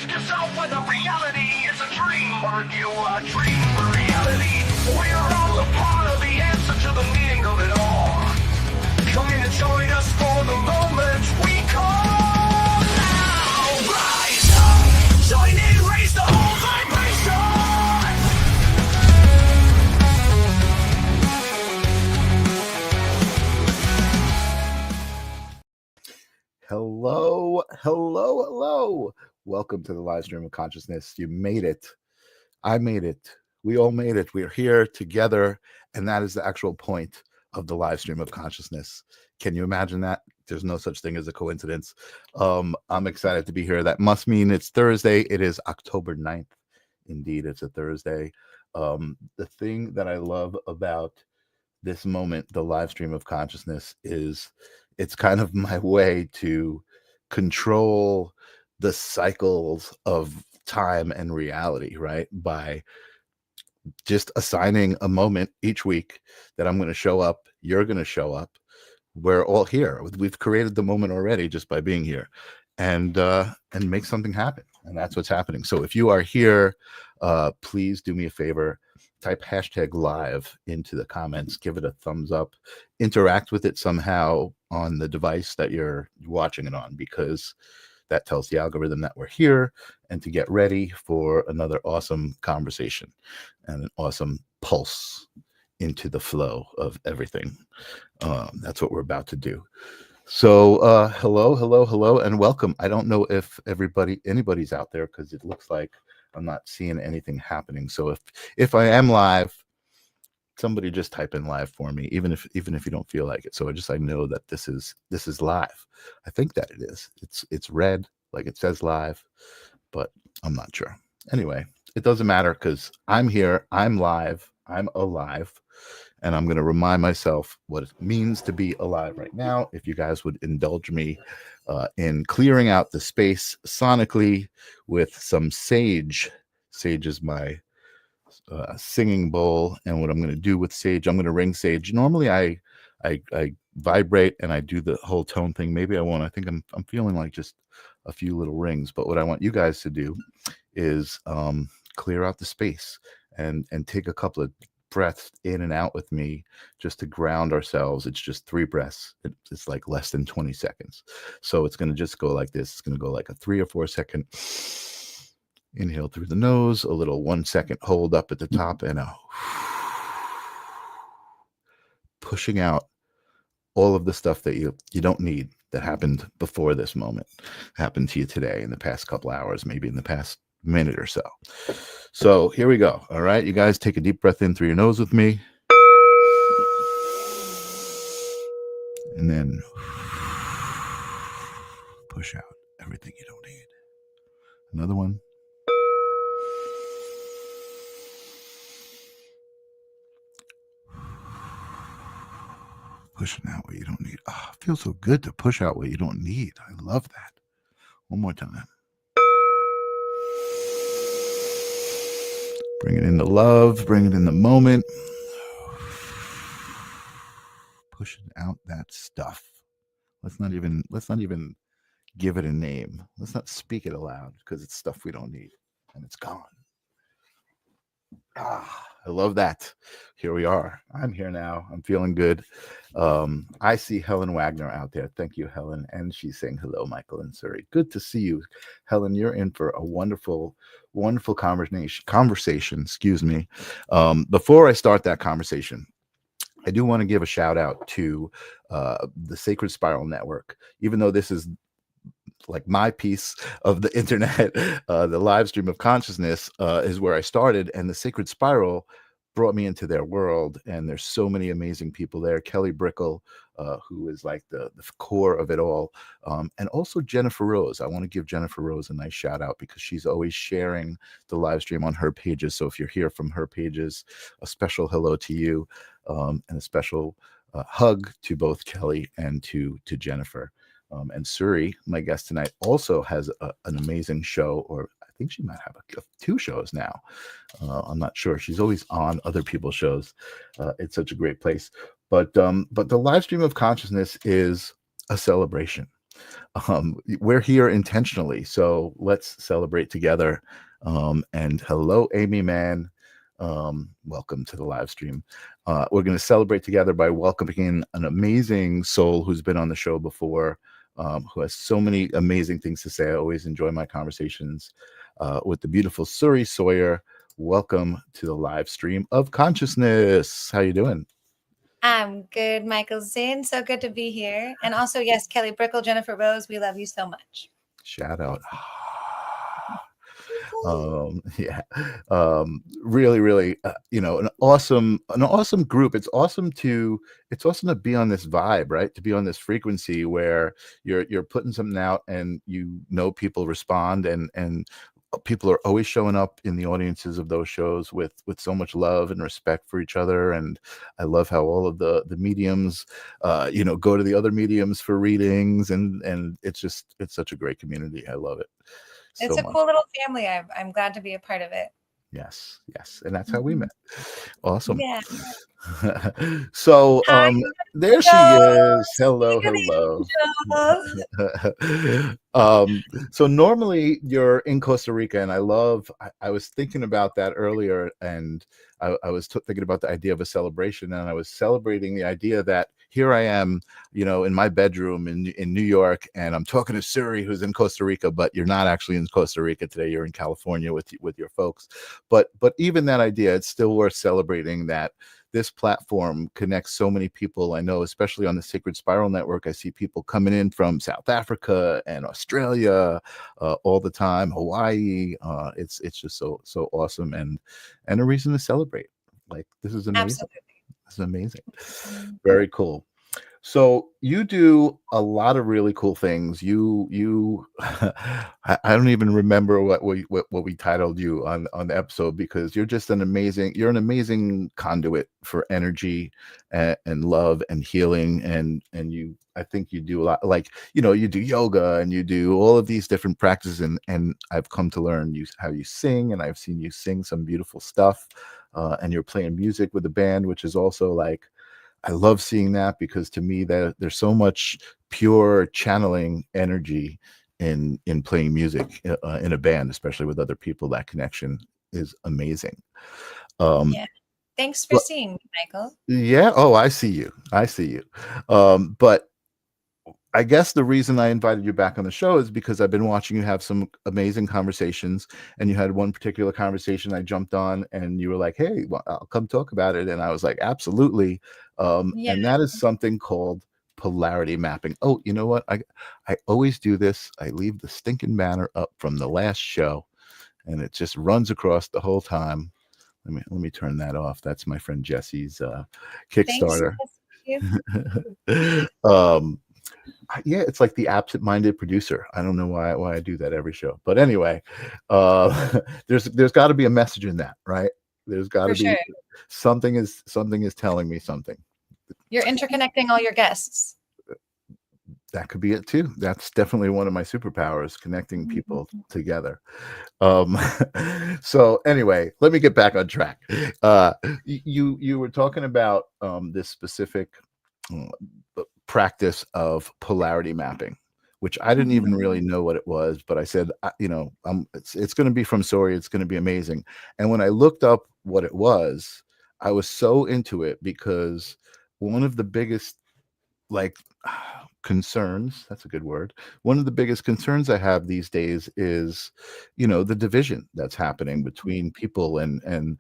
Cause out whether reality is a dream or you a dream or reality. We're all a part of the answer to the meaning of it all. Come in and join us for the moment we call now. Rise up, join in, raise the whole vibration. Hello, hello, hello. Welcome to the live stream of consciousness. You made it. I made it. We all made it. We're here together, and that is the actual point of the live stream of consciousness. Can you imagine that? There's no such thing as a coincidence. I'm excited to be here. That must mean it's Thursday. It is October 9th. Indeed, it's a Thursday. The thing that I love about this moment, the live stream of consciousness, is it's kind of my way to control the cycles of time and reality, right? By just assigning a moment each week that I'm going to show up, you're going to show up. We're all here. We've created the moment already just by being here, and make something happen. And that's what's happening. So if you are here, please do me a favor. Type hashtag live into the comments, give it a thumbs up, interact with it somehow on the device that you're watching it on, because that tells the algorithm that we're here and to get ready for another awesome conversation and an awesome pulse into the flow of everything. That's what we're about to do. So hello, and welcome. I don't know if anybody's out there, because it looks like I'm not seeing anything happening. So if I am live, somebody just type in live for me, even if you don't feel like it. So I know that this is live. I think that it is. It's red, like it says live, but I'm not sure. Anyway, it doesn't matter, because I'm here, I'm live, I'm alive, and I'm going to remind myself what it means to be alive right now. If you guys would indulge me in clearing out the space sonically with some sage. Sage is my singing bowl, and what I'm going to do with sage, I'm going to ring sage. Normally I vibrate and I do the whole tone thing. Maybe I won't. I think I'm feeling like just a few little rings. But what I want you guys to do is clear out the space and take a couple of breaths in and out with me, just to ground ourselves. It's just 3 breaths. It's like less than 20 seconds. So it's going to just go like this. It's going to go like a 3 or 4 second inhale through the nose, a little 1 second hold up at the top, and a pushing out all of the stuff that you don't need, that happened before this moment, happened to you today, in the past couple hours, maybe in the past minute or so. So here we go. All right, you guys, take a deep breath in through your nose with me, and then push out everything you don't need. Another one. Pushing out what you don't need. Oh, it feels so good to push out what you don't need. I love that. One more time. Bring it into love. Bring it in the moment. Pushing out that stuff. Let's not even give it a name. Let's not speak it aloud, because it's stuff we don't need, and it's gone. I love that. Here we are. I'm here now. I'm feeling good. I see Helen Wagner out there. Thank you, Helen. And she's saying hello, Michael and Suri. Good to see you, Helen. You're in for a wonderful conversation. Excuse me. Before I start that conversation, I do want to give a shout out to the Sacred Spiral Network. Even though this is like my piece of the internet, the live stream of consciousness is where I started, and the Sacred Spiral brought me into their world, and there's so many amazing people there. Kelly Brickle, who is like the core of it all, and also Jennifer Rose. I want to give Jennifer Rose a nice shout out, because she's always sharing the live stream on her pages. So if you're here from her pages, a special hello to you, and a special hug to both Kelly and to Jennifer. And Suri, my guest tonight, also has an amazing show, or I think she might have 2 shows now. I'm not sure. She's always on other people's shows. It's such a great place. But the live stream of consciousness is a celebration. We're here intentionally, so let's celebrate together. And hello, Amy Mann. Welcome to the live stream. We're going to celebrate together by welcoming an amazing soul who's been on the show before, who has so many amazing things to say. I always enjoy my conversations with the beautiful Suri Sawyer. Welcome to the live stream of consciousness. How you doing? I'm good, Michael Zinn. So good to be here. And also, yes, Kelly Brickle, Jennifer Rose, we love you so much. Shout out. Yeah. Really, really, an awesome group. It's awesome to be on this vibe, right? To be on this frequency where you're putting something out and people respond, and people are always showing up in the audiences of those shows with so much love and respect for each other. And I love how all of the mediums go to the other mediums for readings, and it's such a great community. I love it. It's a cool little family. I'm glad to be a part of it. Yes. And that's how we met. Awesome. Yeah. So Hi, there she is. Hello. So normally you're in Costa Rica, and I was thinking about that earlier, and I was thinking about the idea of a celebration, and I was celebrating the idea that here I am, in my bedroom in New York, and I'm talking to Suri, who's in Costa Rica, but you're not actually in Costa Rica today. You're in California with your folks. But even that idea, it's still worth celebrating that this platform connects so many people. I know, especially on the Sacred Spiral Network, I see people coming in from South Africa and Australia all the time, Hawaii. It's just so awesome, and a reason to celebrate. Like, this is amazing. Absolutely. This is amazing. Very cool. So you do a lot of really cool things. You I don't even remember what we titled you on the episode, because you're just an amazing conduit for energy and love and healing, and I think you do a lot, like, you do yoga and you do all of these different practices, and I've come to learn how you sing, and I've seen you sing some beautiful stuff, and you're playing music with a band, which is also like, I love seeing that, because to me that there's so much pure channeling energy in playing music in a band, especially with other people. That connection is amazing. Yeah. Thanks for seeing me, Michael. Yeah. Oh, I see you. But I guess the reason I invited you back on the show is because I've been watching you have some amazing conversations, and you had one particular conversation I jumped on, and you were like, "Hey, well, I'll come talk about it." And I was like, "Absolutely." And that is something called polarity mapping. Oh, you know what? I always do this. I leave the stinking banner up from the last show, and it just runs across the whole time. Let me turn that off. That's my friend Jesse's Kickstarter. Yeah, it's like the absent-minded producer. I don't know why I do that every show, but anyway, there's got to be a message in that, right? There's got to be sure. something is telling me something. You're interconnecting all your guests. That could be it too. That's definitely one of my superpowers, connecting people together. So anyway, let me get back on track. You were talking about this specific practice of polarity mapping, which I didn't even really know what it was, but I said, it's going to be from Suri. It's going to be amazing. And when I looked up what it was, I was so into it, because one of the biggest concerns, that's a good word, one of the biggest concerns I have these days is, the division that's happening between people, and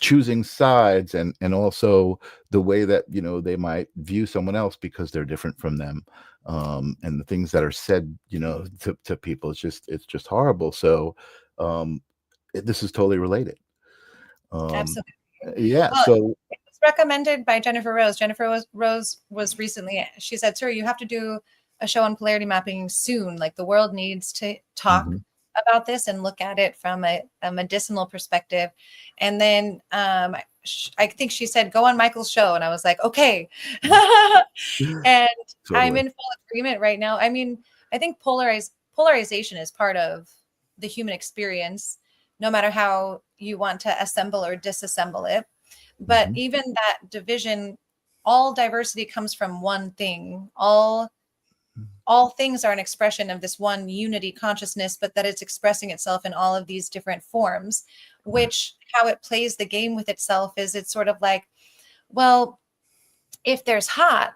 choosing sides, and also the way that they might view someone else because they're different from them, and the things that are said to people. It's just horrible. So this is totally related. Absolutely. Yeah. Well, so it was recommended by Jennifer Rose. Rose was recently, she said, "Sir, you have to do a show on polarity mapping soon. Like, the world needs to talk about this and look at it from a medicinal perspective." And then I think she said, "Go on Michael's show." And I was like, okay. And I'm in full agreement right now. I mean, I think polarization is part of the human experience, no matter how you want to assemble or disassemble it. But even that division, all diversity comes from one thing. All all things are an expression of this one unity consciousness, but that it's expressing itself in all of these different forms, which how it plays the game with itself is it's sort of like, well, if there's hot,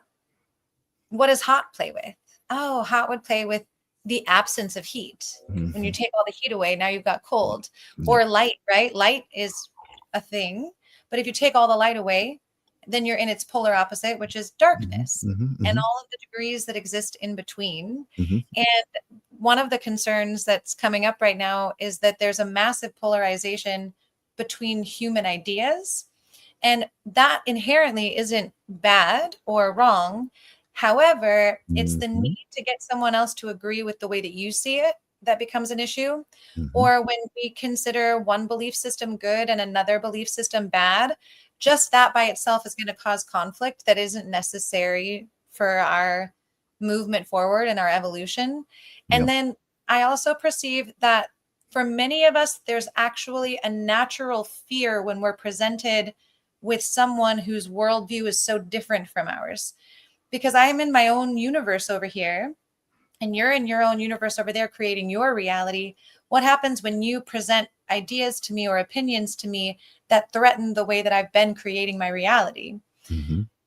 what does hot play with? Oh, hot would play with the absence of heat. When you take all the heat away, now you've got cold. Or light, right? Light is a thing, but if you take all the light away, then you're in its polar opposite, which is darkness, and all of the degrees that exist in between. And one of the concerns that's coming up right now is that there's a massive polarization between human ideas, and that inherently isn't bad or wrong. However, it's the need to get someone else to agree with the way that you see it that becomes an issue. Or when we consider one belief system good and another belief system bad, just that by itself is going to cause conflict that isn't necessary for our movement forward and our evolution. And then I also perceive that for many of us, there's actually a natural fear when we're presented with someone whose worldview is so different from ours. Because I'm in my own universe over here, and you're in your own universe over there creating your reality. What happens when you present ideas to me or opinions to me that threaten the way that I've been creating my reality?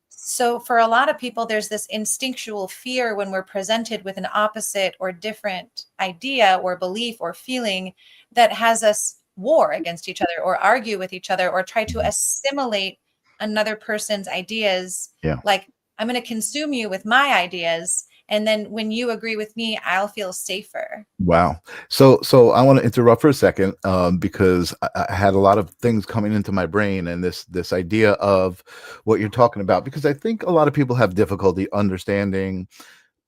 So for a lot of people, there's this instinctual fear when we're presented with an opposite or different idea or belief or feeling that has us war against each other or argue with each other or try to assimilate another person's ideas. Like, I'm going to consume you with my ideas, and then when you agree with me, I'll feel safer. Wow. So I want to interrupt for a second because I had a lot of things coming into my brain, and this idea of what you're talking about, because I think a lot of people have difficulty understanding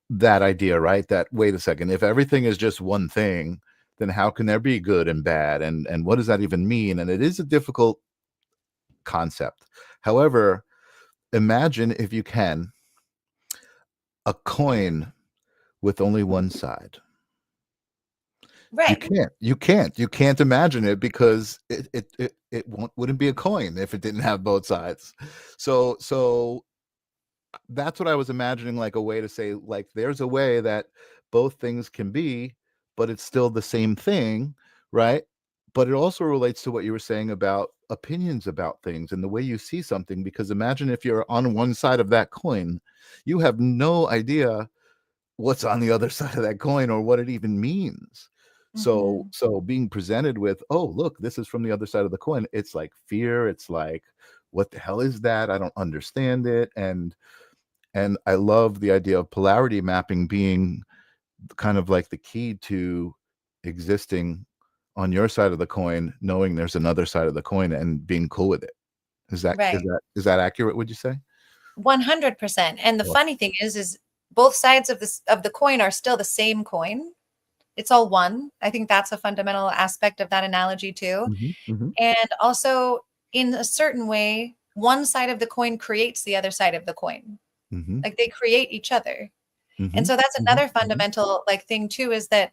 that idea, right? That, wait a second, if everything is just one thing, then how can there be good and bad? And what does that even mean? And it is a difficult concept. However, imagine, if you can, a coin with only one side. Right. You can't imagine it, because it wouldn't be a coin if it didn't have both sides. So that's what I was imagining, like a way to say, like, there's a way that both things can be, but it's still the same thing, right? But it also relates to what you were saying about opinions about things and the way you see something, because imagine if you're on one side of that coin, you have no idea what's on the other side of that coin or what it even means. So being presented with, oh, look, this is from the other side of the coin, it's like fear. It's like, what the hell is that? I don't understand it. And I love the idea of polarity mapping being kind of like the key to existing on your side of the coin, knowing there's another side of the coin and being cool with it. Is that accurate, would you say? 100%. And the funny thing is both sides of the coin are still the same coin. It's all one. I think that's a fundamental aspect of that analogy too. And also, in a certain way, one side of the coin creates the other side of the coin. Like, they create each other. And so that's another fundamental like thing too, is that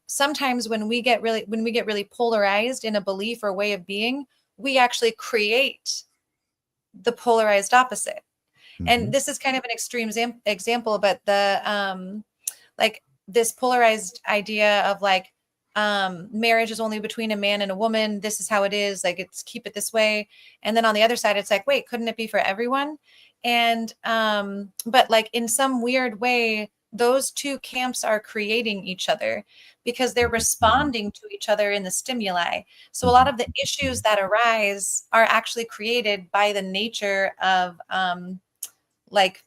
sometimes when we get really polarized in a belief or way of being, we actually create the polarized opposite. And this is kind of an extreme example, but the like this polarized idea of like marriage is only between a man and a woman. This is how it is. Like, it's keep it this way. And then on the other side, it's like, wait, couldn't it be for everyone? And but like in some weird way, those two camps are creating each other because they're responding to each other in the stimuli. So a lot of the issues that arise are actually created by the nature of like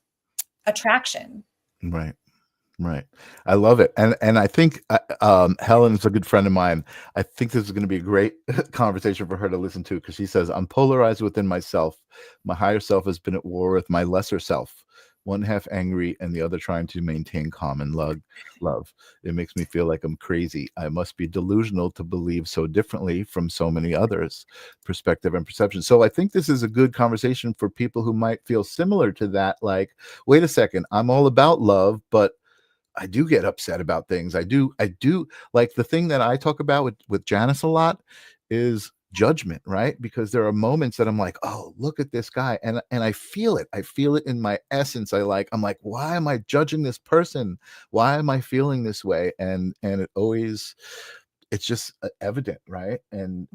attraction. Right. I love it. And I think Helen is a good friend of mine. I think this is going to be a great conversation for her to listen to, because she says, I'm polarized within myself. My higher self has been at war with my lesser self, one half angry and the other trying to maintain calm and love. It makes me feel like I'm crazy. I must be delusional to believe so differently from so many others' perspective and perception. So I think this is a good conversation for people who might feel similar to that. Like, wait a second, I'm all about love, but I do get upset about things. I do like the thing that I talk about with Janice a lot is judgment, right? Because there are moments that I'm like, oh, look at this guy, and I feel it. I feel it in my essence. I'm like, why am I judging this person? Why am I feeling this way? And it's just evident, right? And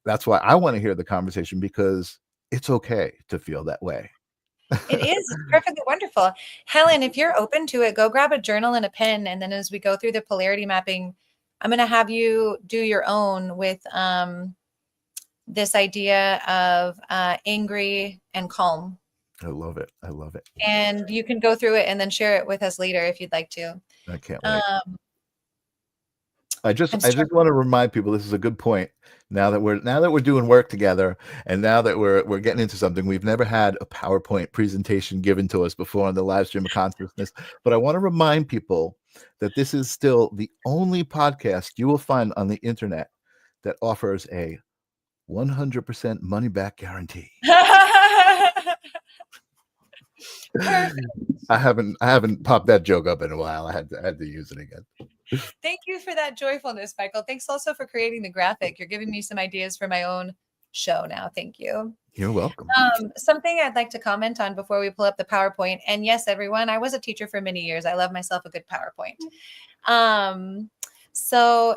that's why I want to hear the conversation, because it's okay to feel that way. It is. It's perfectly wonderful. Helen, if you're open to it, go grab a journal and a pen. And then as we go through the polarity mapping, I'm going to have you do your own with this idea of angry and calm. I love it. I love it. And you can go through it and then share it with us later if you'd like to. I can't wait. I'm I just struggling. want to remind people, this is a good point. Now that we're doing work together, and now that we're getting into something, we've never had a PowerPoint presentation given to us before on the live stream of consciousness. But I want to remind people that this is still the only podcast you will find on the internet that offers a 100% money back guarantee. Perfect. I haven't popped that joke up in a while. I had to use it again. Thank you for that joyfulness, Michael. Thanks also for creating the graphic. You're giving me some ideas for my own show now. Thank you. You're welcome. Something I'd like to comment on before we pull up the PowerPoint. And yes, everyone, I was a teacher for many years. I love myself a good PowerPoint. So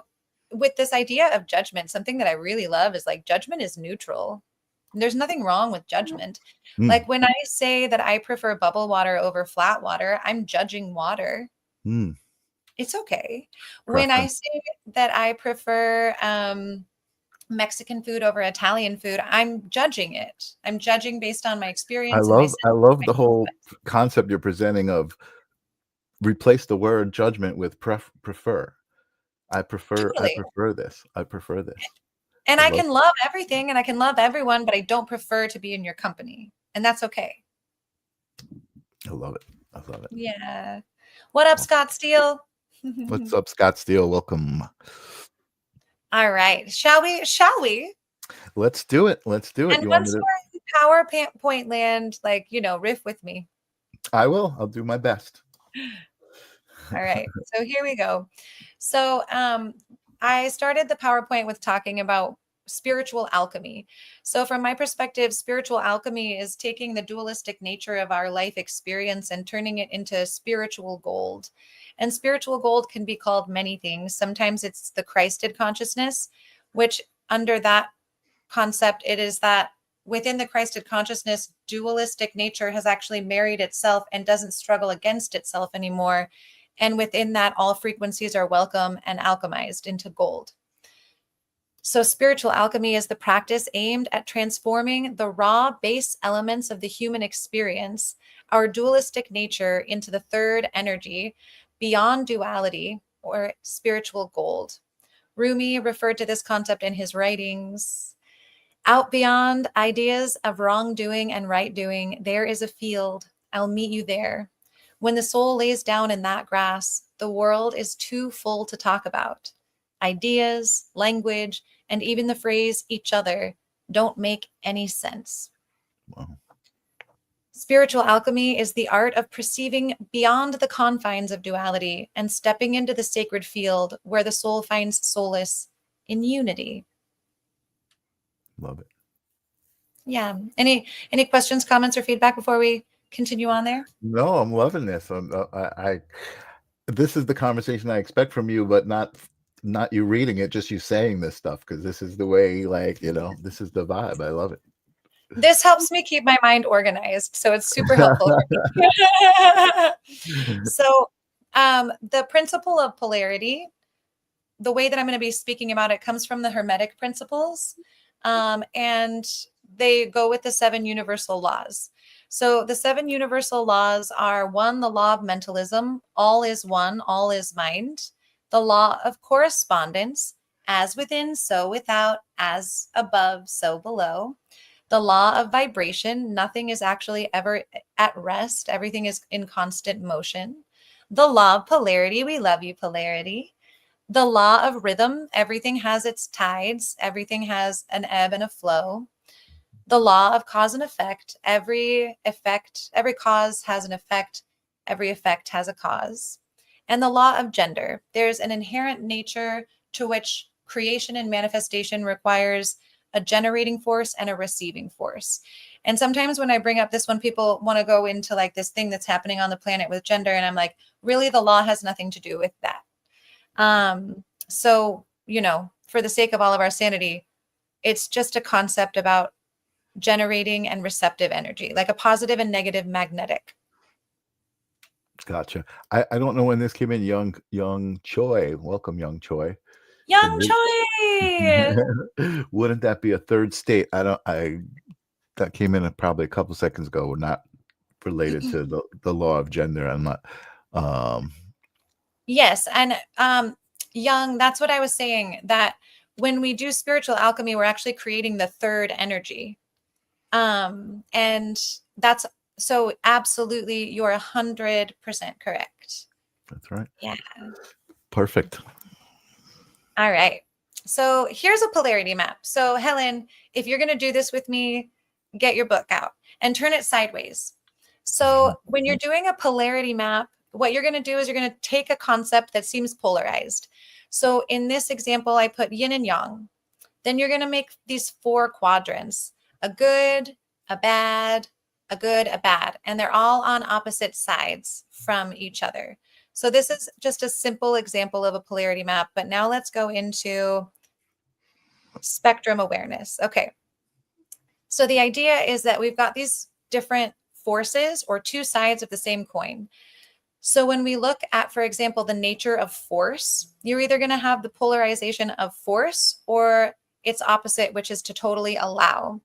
with this idea of judgment, something that I really love is like judgment is neutral. There's nothing wrong with judgment. Like when I say that I prefer bubble water over flat water, I'm judging water. It's okay. When I say that I prefer Mexican food over Italian food, I'm judging it. I'm judging based on my experience. I love the whole concept you're presenting of replace the word judgment with prefer. I prefer this. I prefer this. And I can love everything and I can love everyone, but I don't prefer to be in your company. And that's okay. I love it. I love it. Yeah. What up, Scott Steele? What's up, Scott Steele? Welcome. All right. Shall we? Let's do it. And once we're in PowerPoint land, like, riff with me. I will. I'll do my best. All right. So here we go. So I started the PowerPoint with talking about spiritual alchemy. So from my perspective, spiritual alchemy is taking the dualistic nature of our life experience and turning it into spiritual gold. And spiritual gold can be called many things. Sometimes it's the Christed consciousness, which under that concept, it is that within the Christed consciousness, dualistic nature has actually married itself and doesn't struggle against itself anymore. And within that, all frequencies are welcome and alchemized into gold. So spiritual alchemy is the practice aimed at transforming the raw base elements of the human experience, our dualistic nature, into the third energy, beyond duality, or spiritual gold. Rumi referred to this concept in his writings. Out beyond ideas of wrongdoing and right doing, there is a field. I'll meet you there. When the soul lays down in that grass, the world is too full to talk about. Ideas, language, and even the phrase each other don't make any sense. Wow. Spiritual alchemy is the art of perceiving beyond the confines of duality and stepping into the sacred field where the soul finds solace in unity. Love it. Yeah. Any questions, comments, or feedback before we continue on there? No, I'm loving this. This is the conversation I expect from you, but not you reading it, just you saying this stuff, because this is the way, this is the vibe. I love it. This helps me keep my mind organized, so it's super helpful. So the principle of polarity, the way that I'm going to be speaking about it comes from the Hermetic principles, and they go with the 7 universal laws. So the 7 universal laws are: 1, the law of mentalism, all is one, all is mind; the law of correspondence, as within, so without, as above, so below; the law of vibration, nothing is actually ever at rest, everything is in constant motion; the law of polarity, we love you, polarity; the law of rhythm, everything has its tides, everything has an ebb and a flow; the law of cause and effect, every cause has an effect, every effect has a cause; and the law of gender, there's an inherent nature to which creation and manifestation requires a generating force and a receiving force. And sometimes when I bring up this one, people want to go into like this thing that's happening on the planet with gender. And I'm like, really, the law has nothing to do with that. So, you know, for the sake of all of our sanity, it's just a concept about generating and receptive energy, like a positive and negative magnetic. Gotcha. I don't know when this came in. Young Choi, welcome, Young Choi. Young Choi. Wouldn't that be a third state? That came in probably a couple seconds ago. Not related to the law of gender. I'm not. Yes, and Young, that's what I was saying, that when we do spiritual alchemy, we're actually creating the third energy. And that's so absolutely, you're 100% correct. That's right. Yeah. Perfect. All right. So here's a polarity map. So Helen, if you're going to do this with me, get your book out and turn it sideways. So when you're doing a polarity map, what you're going to do is you're going to take a concept that seems polarized. So in this example, I put yin and yang. Then you're going to make these 4 quadrants: a good, a bad, a good, a bad. And they're all on opposite sides from each other. So this is just a simple example of a polarity map. But now let's go into spectrum awareness. Okay. So the idea is that we've got these different forces or 2 sides of the same coin. So when we look at, for example, the nature of force, you're either going to have the polarization of force or its opposite, which is to totally allow.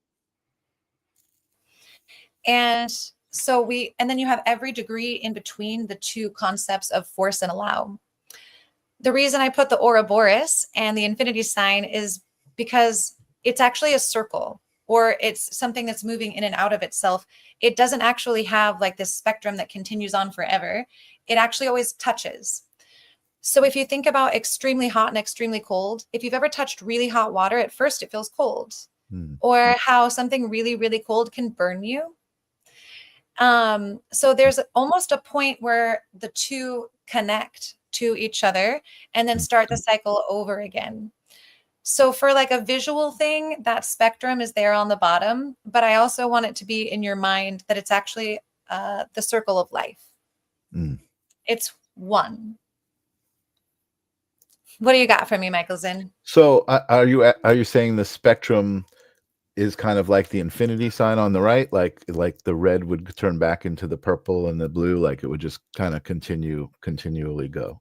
And so and then you have every degree in between the 2 concepts of force and allow. The reason I put the Ouroboros and the infinity sign is because it's actually a circle, or it's something that's moving in and out of itself. It doesn't actually have like this spectrum that continues on forever. It actually always touches. So if you think about extremely hot and extremely cold, if you've ever touched really hot water, at first it feels cold. Or how something really, really cold can burn you. So there's almost a point where the 2 connect to each other and then start the cycle over again. So for like a visual thing, that spectrum is there on the bottom, but I also want it to be in your mind that it's actually the circle of life. It's one. What do you got for me, Michael Zinn? So are you saying the spectrum is kind of like the infinity sign on the right, like the red would turn back into the purple and the blue, like it would just kind of continually go?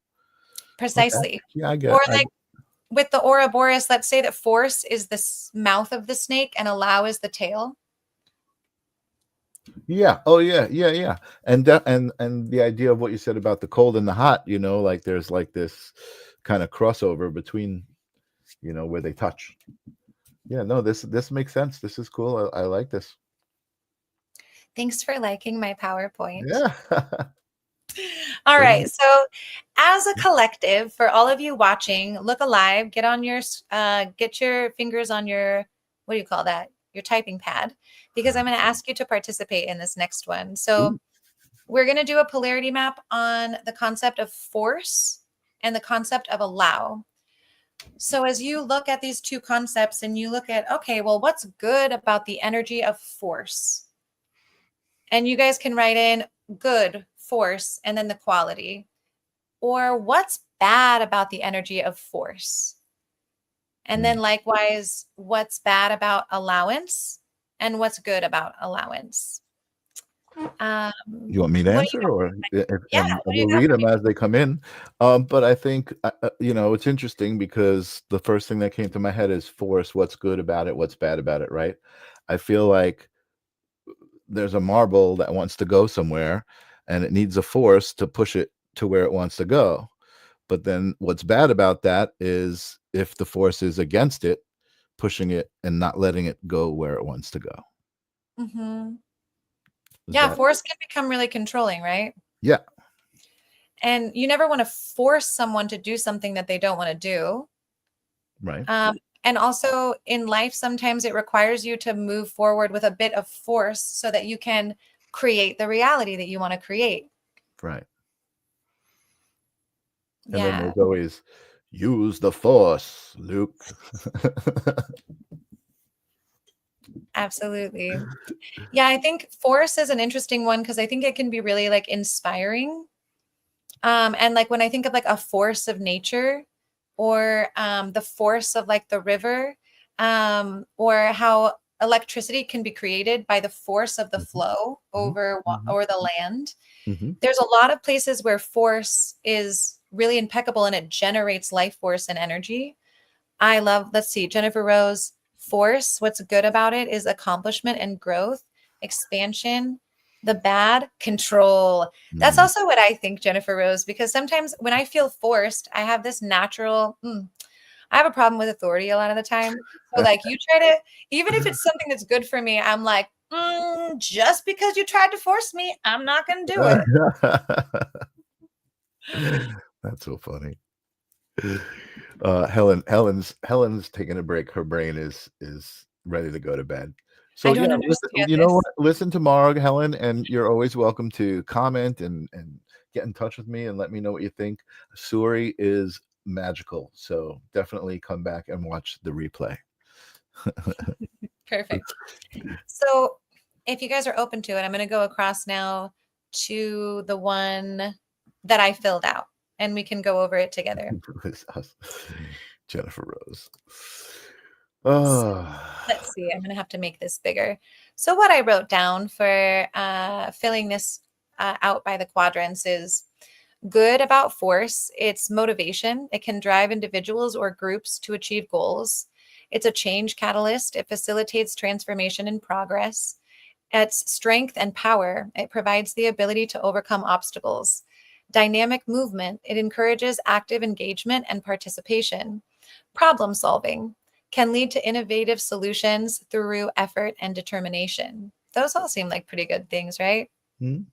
Precisely. Okay. Yeah, I get Or it. like with the Ouroboros, let's say that force is the mouth of the snake and allow is the tail. Yeah. Oh, yeah. And the idea of what you said about the cold and the hot, like there's like this kind of crossover between, where they touch. Yeah. No, this makes sense. This is cool. I like this. Thanks for liking my PowerPoint. Yeah. All right. So as a collective, for all of you watching, look alive, get your fingers on your, what do you call that? Your typing pad, because I'm going to ask you to participate in this next one. So we're going to do a polarity map on the concept of force and the concept of allow. So as you look at these 2 concepts and you look at, okay, well, what's good about the energy of force? And you guys can write in good, force, and then the quality. Or what's bad about the energy of force? And then likewise, what's bad about allowance and what's good about allowance? You want me to answer, or we'll read them as they come in? But I think it's interesting because the first thing that came to my head is force. What's good about it? What's bad about it? Right? I feel like there's a marble that wants to go somewhere, and it needs a force to push it to where it wants to go. But then what's bad about that is if the force is against it, pushing it and not letting it go where it wants to go. Yeah, force can become really controlling, right? Yeah. And you never want to force someone to do something that they don't want to do. Right. And also in life, sometimes it requires you to move forward with a bit of force so that you can create the reality that you want to create. Right. And Yeah. then there's always, Use the force, Luke. Absolutely. Yeah, I think force is an interesting one because I think it can be really like inspiring. And like when I think of like a force of nature or the force of like the river, or how electricity can be created by the force of the flow over or the land. There's a lot of places where force is really impeccable and it generates life force and energy. I love, let's see, Jennifer Rose, force. What's good about it is accomplishment and growth, expansion. The bad, control. That's also what I think, Jennifer Rose, because sometimes when I feel forced, I have this natural, I have a problem with authority a lot of the time. So like you try to, even if it's something that's good for me, I'm like, just because you tried to force me, I'm not going to do it. That's so funny. Helen's taking a break. Her brain is ready to go to bed. So I don't yeah, understand you know this. what? Listen tomorrow, Helen, and you're always welcome to comment and get in touch with me and let me know what you think. Suri is magical, so definitely come back and watch the replay. Perfect. So if you guys are open to it, I'm going to go across now to the one that I filled out and we can go over it together. Jennifer Rose. Oh. Let's see. I'm going to have to make this bigger. So what I wrote down for filling this out by the quadrants is good about force. It's motivation. It can drive individuals or groups to achieve goals. It's a change catalyst. It facilitates transformation and progress. It's strength and power. It provides the ability to overcome obstacles. Dynamic movement. It encourages active engagement and participation. Problem solving can lead to innovative solutions through effort and determination. Those all seem like pretty good things, right? Mm-hmm.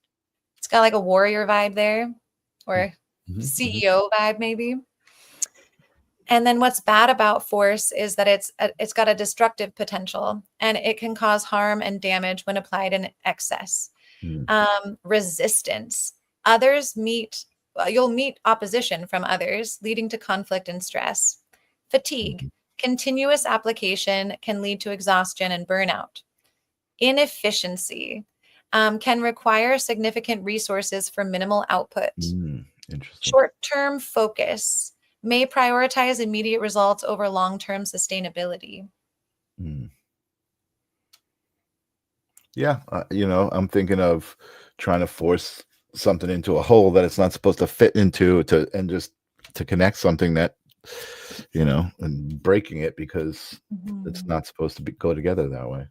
It's got like a warrior vibe there, or CEO vibe maybe. And then what's bad about force is that it's got a destructive potential and it can cause harm and damage when applied in excess. Resistance. You'll meet opposition from others, leading to conflict and stress. Fatigue. Continuous application can lead to exhaustion and burnout. Inefficiency can require significant resources for minimal output. Interesting. Short-term focus may prioritize immediate results over long-term sustainability. Yeah, I'm thinking of trying to force something into a hole that it's not supposed to fit into and just to connect something that, and breaking it because it's not supposed to go together that way.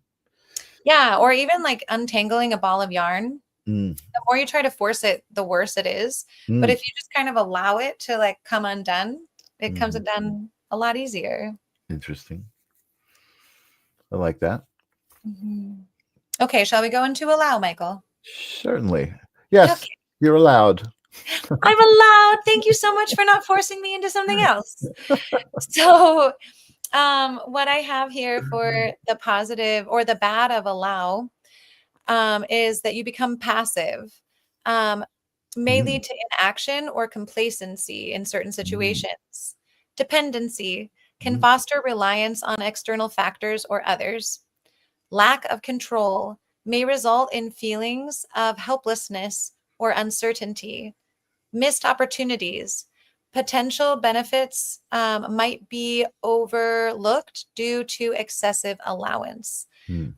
Yeah, or even like untangling a ball of yarn. The more you try to force it, the worse it is. But if you just kind of allow it to like come undone, it comes undone a lot easier. Interesting. I like that. Okay, shall we go into allow, Michael? Certainly. Yes, okay. You're allowed. I'm allowed. Thank you so much for not forcing me into something else. So what I have here for the positive or the bad of allow is that you become passive. May lead to inaction or complacency in certain situations. Dependency can foster reliance on external factors or others. Lack of control may result in feelings of helplessness or uncertainty. Missed opportunities. Potential benefits might be overlooked due to excessive allowance.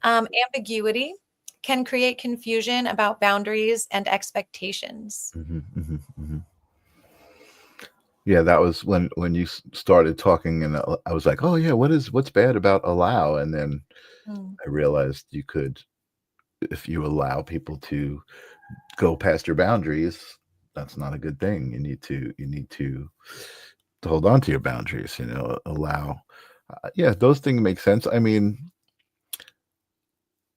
Ambiguity can create confusion about boundaries and expectations. Yeah, that was when you started talking, and I was like, "Oh yeah, what's bad about allow?" And then I realized you could, if you allow people to go past your boundaries, that's not a good thing. You need to hold on to your boundaries. Allow. Yeah, those things make sense. I mean,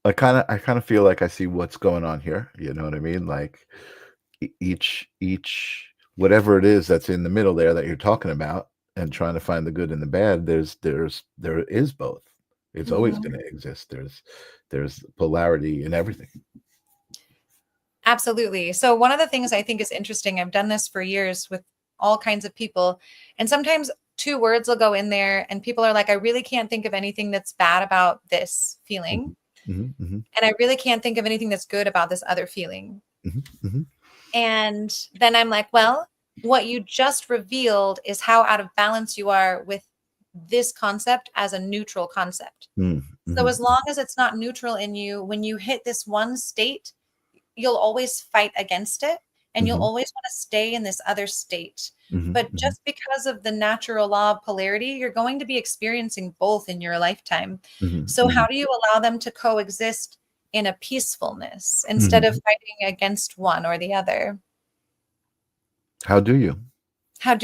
I kind of feel like I see what's going on here. You know what I mean? Like each whatever it is that's in the middle there that you're talking about, and trying to find the good and the bad. There is both. It's always going to exist. There's polarity in everything. Absolutely. So one of the things I think is interesting, I've done this for years with all kinds of people, and sometimes two words will go in there and people are like, I really can't think of anything that's bad about this feeling. And I really can't think of anything that's good about this other feeling. And then I'm like, well, what you just revealed is how out of balance you are with this concept as a neutral concept. So as long as it's not neutral in you, when you hit this one state, you'll always fight against it. And you'll always want to stay in this other state. But just because of the natural law of polarity, you're going to be experiencing both in your lifetime. So how do you allow them to coexist in a peacefulness instead of fighting against one or the other? How do you?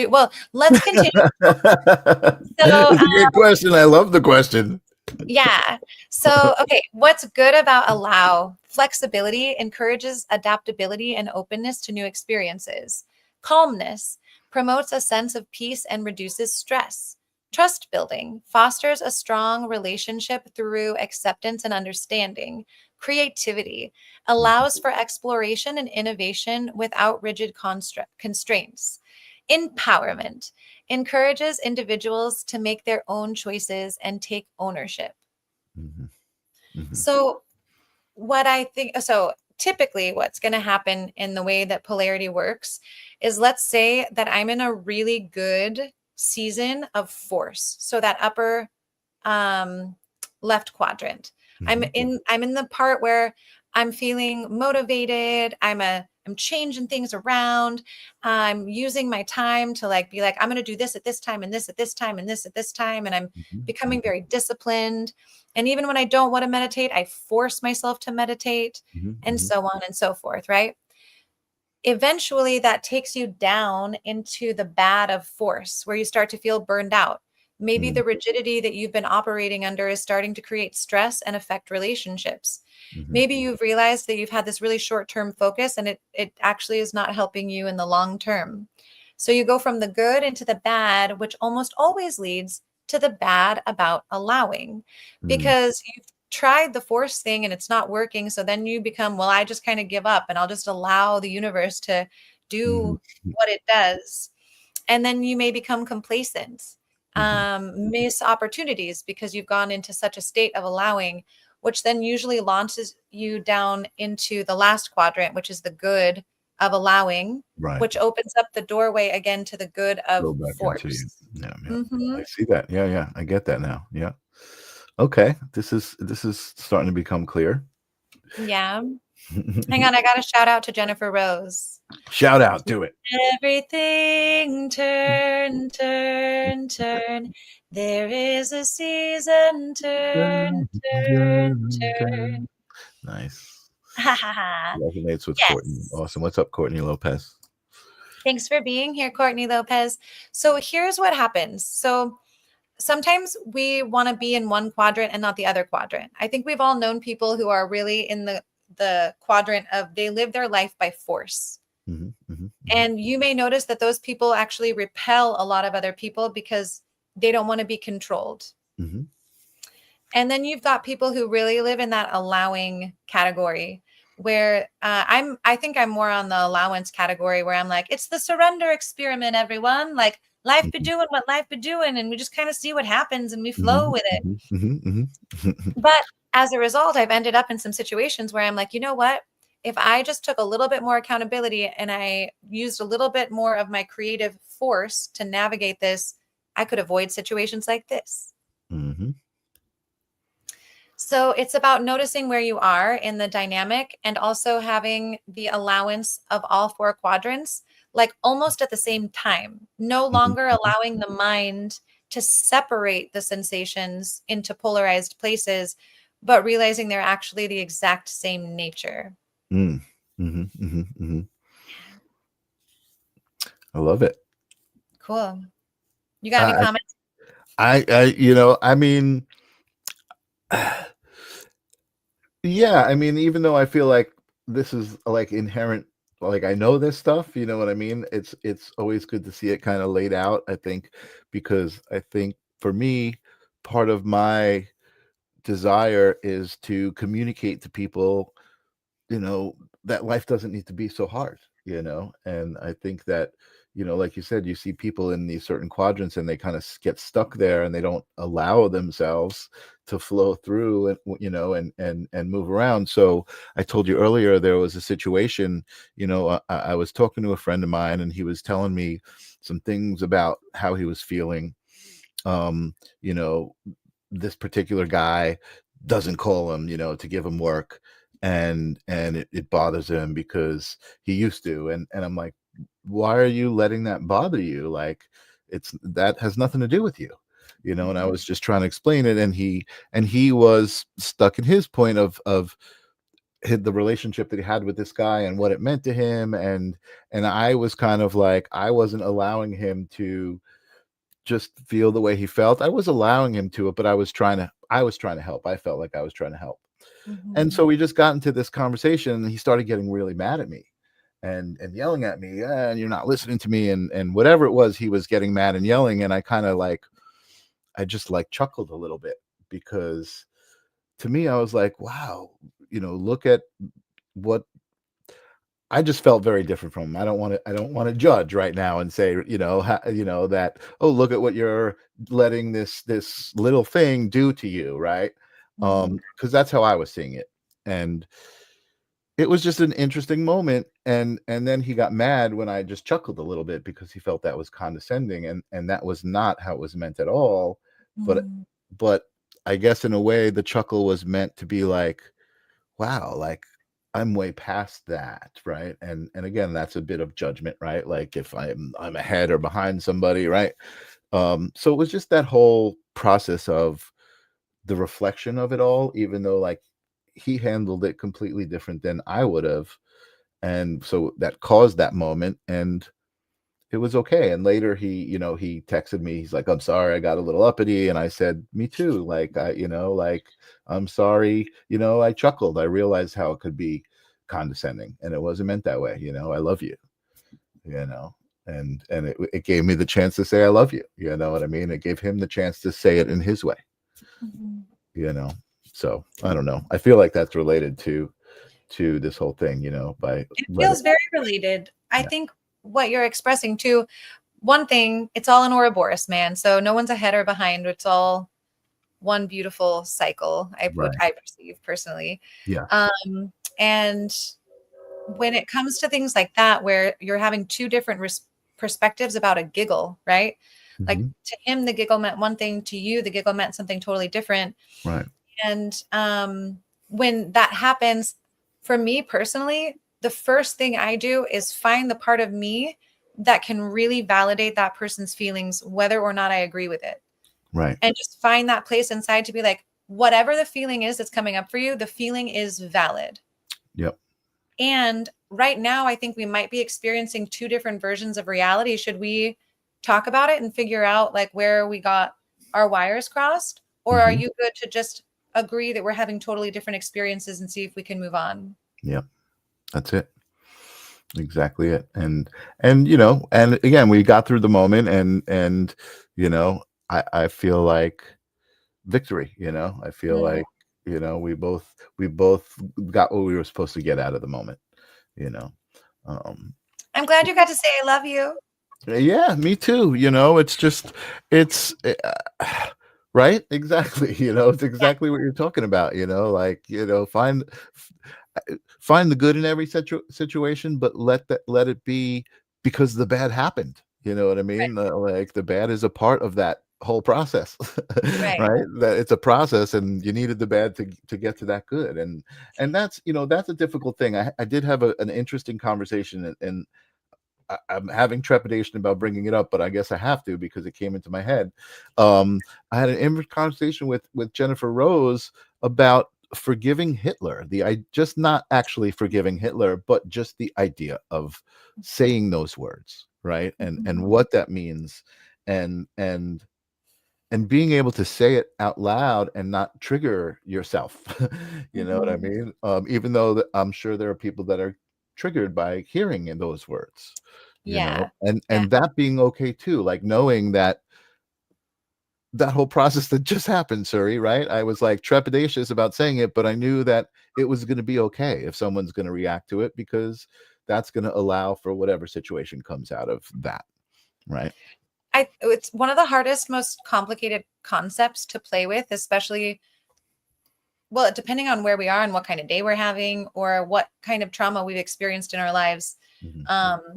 Well, let's continue. It's a great question. I love the question. Yeah. So, okay, what's good about allow? Flexibility encourages adaptability and openness to new experiences. Calmness promotes a sense of peace and reduces stress. Trust building fosters a strong relationship through acceptance and understanding. Creativity allows for exploration and innovation without rigid constraints. Empowerment encourages individuals to make their own choices and take ownership. So what I think, so typically what's going to happen in the way that polarity works is, let's say that I'm in a really good season of force. So that upper left quadrant, I'm in the part where I'm feeling motivated. I'm changing things around. I'm using my time to like be like, I'm going to do this at this time and this at this time and this at this time. And I'm becoming very disciplined. And even when I don't want to meditate, I force myself to meditate and so on and so forth, right? Eventually that takes you down into the bad of force where you start to feel burned out. Maybe the rigidity that you've been operating under is starting to create stress and affect relationships. Maybe you've realized that you've had this really short-term focus and it actually is not helping you in the long term. So you go from the good into the bad, which almost always leads to the bad about allowing, because you've tried the force thing and it's not working. So then you become, well, I just kind of give up and I'll just allow the universe to do what it does. And then you may become complacent, miss opportunities because you've gone into such a state of allowing, which then usually launches you down into the last quadrant, which is the good of allowing, which opens up the doorway again to the good of force. Yeah, I see that. Yeah, I get that now. Yeah. Okay, this is starting to become clear. Yeah. Hang on, I got a shout out to Jennifer Rose. Shout out, do it. Everything turn, turn, turn. There is a season, turn, turn, turn. Nice. Resonates with Courtney. Awesome. What's up, Courtney Lopez? Thanks for being here, Courtney Lopez. So here's what happens. So sometimes we want to be in one quadrant and not the other quadrant. I think we've all known people who are really in the quadrant of they live their life by force. And you may notice that those people actually repel a lot of other people because they don't want to be controlled. And then you've got people who really live in that allowing category where I think I'm more on the allowance category where I'm like, it's the surrender experiment, everyone. Like life be doing what life be doing. And we just kind of see what happens and we flow with it. But as a result, I've ended up in some situations where I'm like, you know what? If I just took a little bit more accountability and I used a little bit more of my creative force to navigate this, I could avoid situations like this. So it's about noticing where you are in the dynamic and also having the allowance of all four quadrants, like almost at the same time, no longer allowing the mind to separate the sensations into polarized places, but realizing they're actually the exact same nature. I love it. Cool. You got any comments? I mean, yeah, I mean, even though I feel like this is like inherent, like I know this stuff, you know what I mean? It's always good to see it kind of laid out, I think, because I think for me, part of my desire is to communicate to people, that life doesn't need to be so hard, and I think that, you know, like you said, you see people in these certain quadrants and they kind of get stuck there and they don't allow themselves to flow through and, you know, and move around. So I told you earlier, there was a situation, you know, I was talking to a friend of mine and he was telling me some things about how he was feeling. You know, this particular guy doesn't call him, you know, to give him work, and it bothers him because he used to, and I'm like, why are you letting that bother you? Like, it's, that has nothing to do with you, you know. And I was just trying to explain it, and he was stuck in his point of the relationship that he had with this guy and what it meant to him, and I was kind of like, I wasn't allowing him to just feel the way he felt. I was allowing him to it, but I was trying to help. I felt like I was trying to help. And so we just got into this conversation and he started getting really mad at me and yelling at me, and you're not listening to me, and whatever it was, he was getting mad and yelling. And I kind of like, I just like chuckled a little bit, because to me, I was like, wow, you know, look at what, I just felt very different from him. I don't want to judge right now and say, you know, you know, that, oh, look at what you're letting this little thing do to you, right? Because that's how I was seeing it. And it was just an interesting moment. And then he got mad when I just chuckled a little bit, because he felt that was condescending, and that was not how it was meant at all. But I guess in a way the chuckle was meant to be like, wow, like, I'm way past that, right? And again, that's a bit of judgment, right? Like, if I'm ahead or behind somebody, right? So it was just that whole process of the reflection of it all, even though like he handled it completely different than I would have. And so that caused that moment, and it was okay. And later he, you know, he texted me, he's like, I'm sorry, I got a little uppity. And I said, me too. Like, you know, like, I'm sorry, you know, I chuckled. I realized how it could be condescending, and it wasn't meant that way. You know, I love you, you know, and it gave me the chance to say I love you. You know what I mean? It gave him the chance to say it in his way, you know. So I don't know. I feel like that's related to this whole thing, you know, by It feels very related. I think what you're expressing too, one thing, it's all an Ouroboros, man. So no one's ahead or behind. It's all one beautiful cycle. What I perceive personally. Yeah. And when it comes to things like that, where you're having two different perspectives about a giggle, right? Like, to him, the giggle meant one thing. To you, the giggle meant something totally different. Right. And when that happens, for me personally, the first thing I do is find the part of me that can really validate that person's feelings, whether or not I agree with it. Right. And just find that place inside to be like, whatever the feeling is that's coming up for you, the feeling is valid. Yep. And right now, I think we might be experiencing two different versions of reality. Should we talk about it and figure out like where we got our wires crossed? Or are you good to just agree that we're having totally different experiences and see if we can move on? Yep. That's it. Exactly it. And you know, and again, we got through the moment, and you know, I feel like victory, you know. I feel like, you know, we both got what we were supposed to get out of the moment, you know. I'm glad you got to say I love you. Yeah, me too. You know, it's just, it's right. Exactly. You know, it's exactly what you're talking about, you know, like, you know, find the good in every situation, but let it be, because the bad happened. You know what I mean? Like, the bad is a part of that whole process, right? That it's a process, and you needed the bad to get to that good, and that's, you know, that's a difficult thing. I did have an interesting conversation, and I'm having trepidation about bringing it up, but I guess I have to, because it came into my head. I had an conversation with Jennifer Rose about forgiving Hitler. Just not actually forgiving Hitler, but just the idea of saying those words, right? And what that means, and being able to say it out loud and not trigger yourself. You know what I mean? Even though I'm sure there are people that are triggered by hearing in those words, you know, and that being okay too, like knowing that whole process that just happened, Suri, right? I was like trepidatious about saying it, but I knew that it was going to be okay if someone's going to react to it, because that's going to allow for whatever situation comes out of that, right? It's one of the hardest, most complicated concepts to play with, especially, well, depending on where we are and what kind of day we're having or what kind of trauma we've experienced in our lives.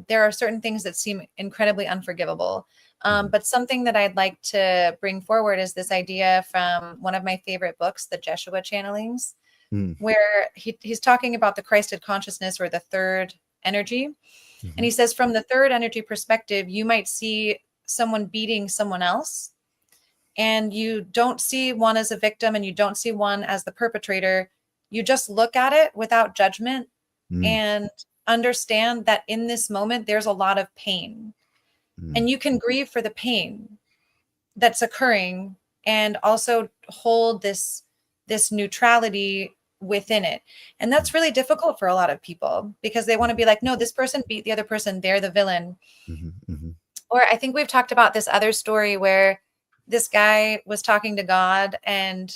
There are certain things that seem incredibly unforgivable. But something that I'd like to bring forward is this idea from one of my favorite books, the Jeshua Channelings, where he's talking about the Christed consciousness, or the third energy. And he says, from the third energy perspective, you might see someone beating someone else, and you don't see one as a victim and you don't see one as the perpetrator. You just look at it without judgment and understand that in this moment, there's a lot of pain, and you can grieve for the pain that's occurring and also hold this neutrality within it. And that's really difficult for a lot of people, because they want to be like, no, this person beat the other person, they're the villain. Or I think we've talked about this other story where this guy was talking to God, and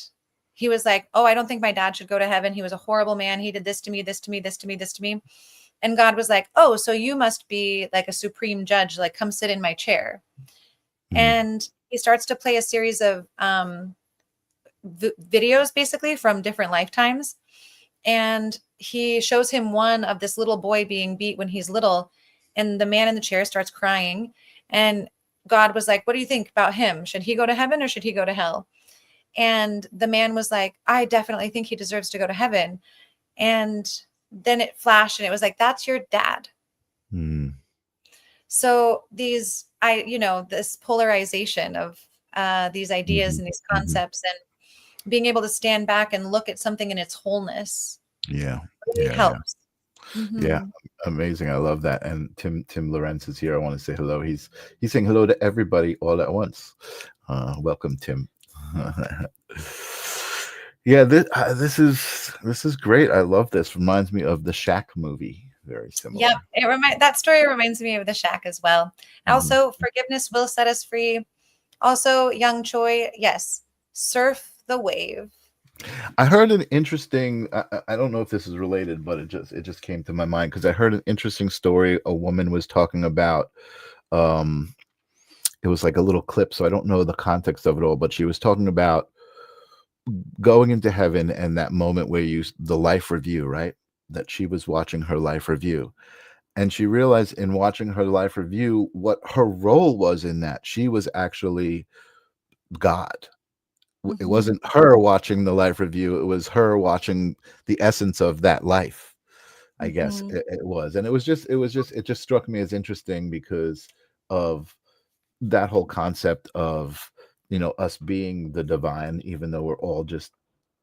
he was like, oh, I don't think my dad should go to heaven. He was a horrible man. He did this to me, this to me, this to me, this to me. And God was like, oh, so you must be like a supreme judge, like come sit in my chair. And he starts to play a series of videos basically from different lifetimes. And he shows him one of this little boy being beat when he's little. And the man in the chair starts crying. And God was like, what do you think about him? Should he go to heaven or should he go to hell? And the man was like, I definitely think he deserves to go to heaven. And then it flashed and it was like, that's your dad. So this polarization of these ideas and these concepts, and being able to stand back and look at something in its wholeness really helps. Yeah, amazing. I love that. And Tim Lorenz is here. I want to say hello. He's saying hello to everybody all at once. Welcome, Tim. Yeah, this is great. I love this. Reminds me of the Shack movie. Very similar. Yep, that story reminds me of the Shack as well. Also, forgiveness will set us free. Also, Young Choi, yes, surf the wave. I heard an interesting, I don't know if this is related, but it just came to my mind because I heard an interesting story. A woman was talking about, it was like a little clip, so I don't know the context of it all, but she was talking about going into heaven and that moment where the life review, right? That she was watching her life review. And she realized in watching her life review, what her role was in that. She was actually God. It wasn't her watching the life review. It was her watching the essence of that life. I guess it was. And it just struck me as interesting because of that whole concept of, us being the divine, even though we're all just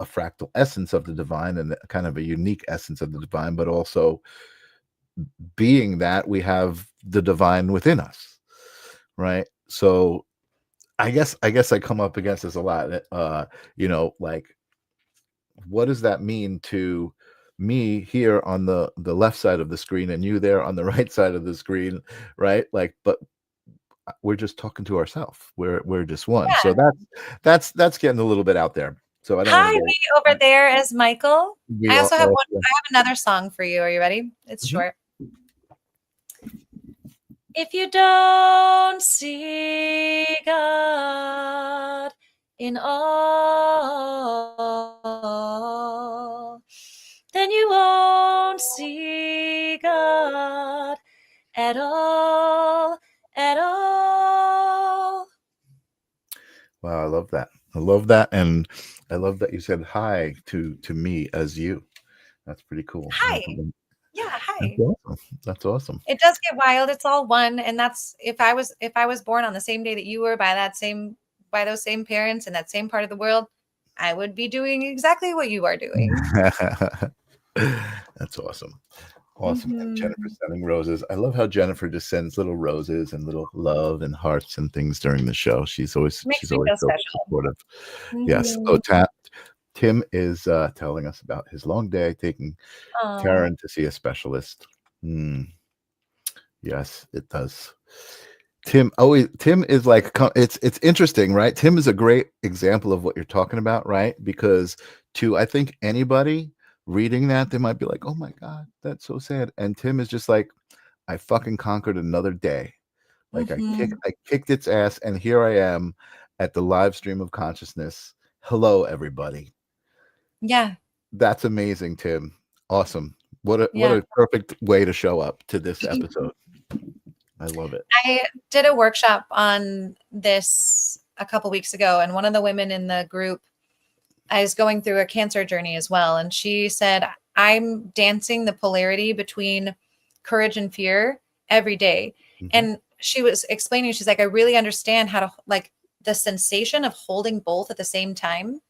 a fractal essence of the divine and kind of a unique essence of the divine, but also being that we have the divine within us. Right. So I guess I come up against this a lot. Like, what does that mean to me here on the left side of the screen and you there on the right side of the screen, right? Like, but we're just talking to ourselves. We're just one. Yeah. So that's getting a little bit out there. So I don't. Hi, me over there is Michael. I also have one. I have another song for you. Are you ready? It's short. If you don't see God in all, then you won't see God at all, at all. Wow, I love that. I love that. And I love that you said hi to me as you. That's pretty cool. Hi. Yeah, hi. That's awesome. It does get wild. It's all one, and that's if I was born on the same day that you were, by those same parents in that same part of the world, I would be doing exactly what you are doing. That's awesome. Awesome. And Jennifer sending roses. I love how Jennifer just sends little roses and little love and hearts and things during the show. She's always so supportive. Yes. Oh, Tim is telling us about his long day taking Karen to see a specialist. Yes, it does. Tim is like, it's interesting, right? Tim is a great example of what you're talking about, right? Because I think anybody reading that, they might be like, oh my God, that's so sad. And Tim is just like, I fucking conquered another day. Like I kicked its ass, and here I am at the live stream of consciousness. Hello, everybody. Yeah. That's amazing, Tim. Awesome. What Yeah. a perfect way to show up to this episode. I love it. I did a workshop on this a couple weeks ago, and one of the women in the group is going through a cancer journey as well. And she said, I'm dancing the polarity between courage and fear every day. And she was explaining, she's like, I really understand how to, like, the sensation of holding both at the same time,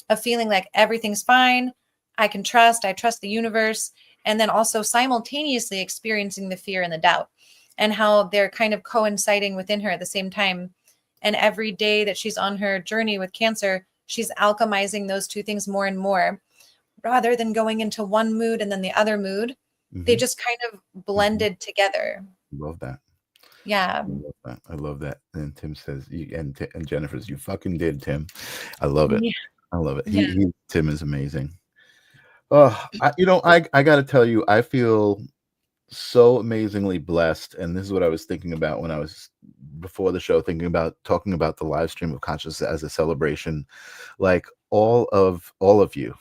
of feeling like everything's fine. I trust the universe. And then also simultaneously experiencing the fear and the doubt, and how they're kind of coinciding within her at the same time. And every day that she's on her journey with cancer, she's alchemizing those two things more and more, rather than going into one mood and then the other mood. They just kind of blended together. Love that. Yeah. I love that. And Tim says, and Jennifer's, you fucking did, Tim. I love it. Yeah. I love it. Yeah. Tim is amazing. Oh, I got to tell you, I feel so amazingly blessed. And this is what I was thinking about when I was before the show, talking about the live stream of consciousness as a celebration. Like all of you,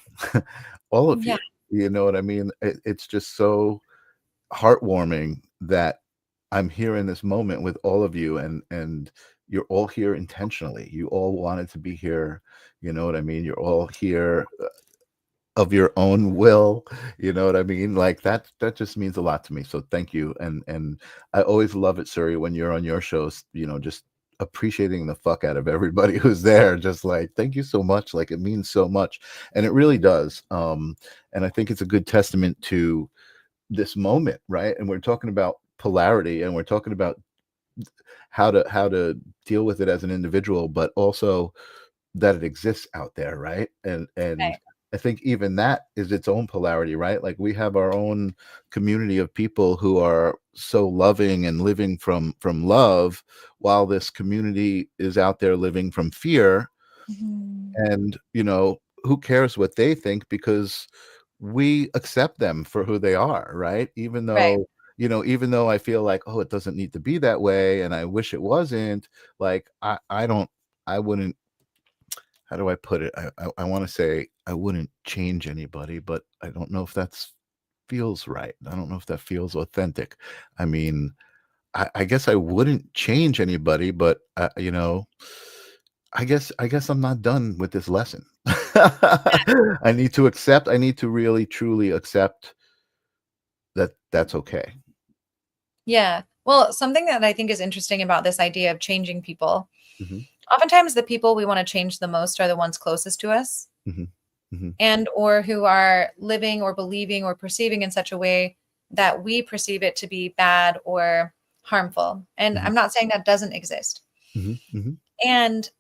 all of you, you know what I mean? It's just so heartwarming that I'm here in this moment with all of you, and you're all here intentionally. You all wanted to be here. You know what I mean? You're all here of your own will. You know what I mean? Like that just means a lot to me. So thank you. And I always love it, Suri, when you're on your shows, just appreciating the fuck out of everybody who's there. Just like, thank you so much. Like, it means so much. And it really does. And I think it's a good testament to this moment, right? And we're talking about polarity, and we're talking about how to deal with it as an individual, but also that it exists out there, right? And Right. I think even that is its own polarity, right? Like we have our own community of people who are so loving and living from love, while this community is out there living from fear. And who cares what they think, because we accept them for who they are, right? Even though even though I feel like, oh, it doesn't need to be that way, and I wish it wasn't, like I wouldn't, how do I put it? I want to say I wouldn't change anybody, but I don't know if that feels right. I don't know if that feels authentic. I mean, I guess I wouldn't change anybody, but I guess I'm not done with this lesson. I need to really truly accept that that's okay. Yeah. Well, something that I think is interesting about this idea of changing people, Mhm. oftentimes the people we want to change the most are the ones closest to us, Mhm. Mhm. and or who are living or believing or perceiving in such a way that we perceive it to be bad or harmful. And Mhm. I'm not saying that doesn't exist. Mhm. Mhm. And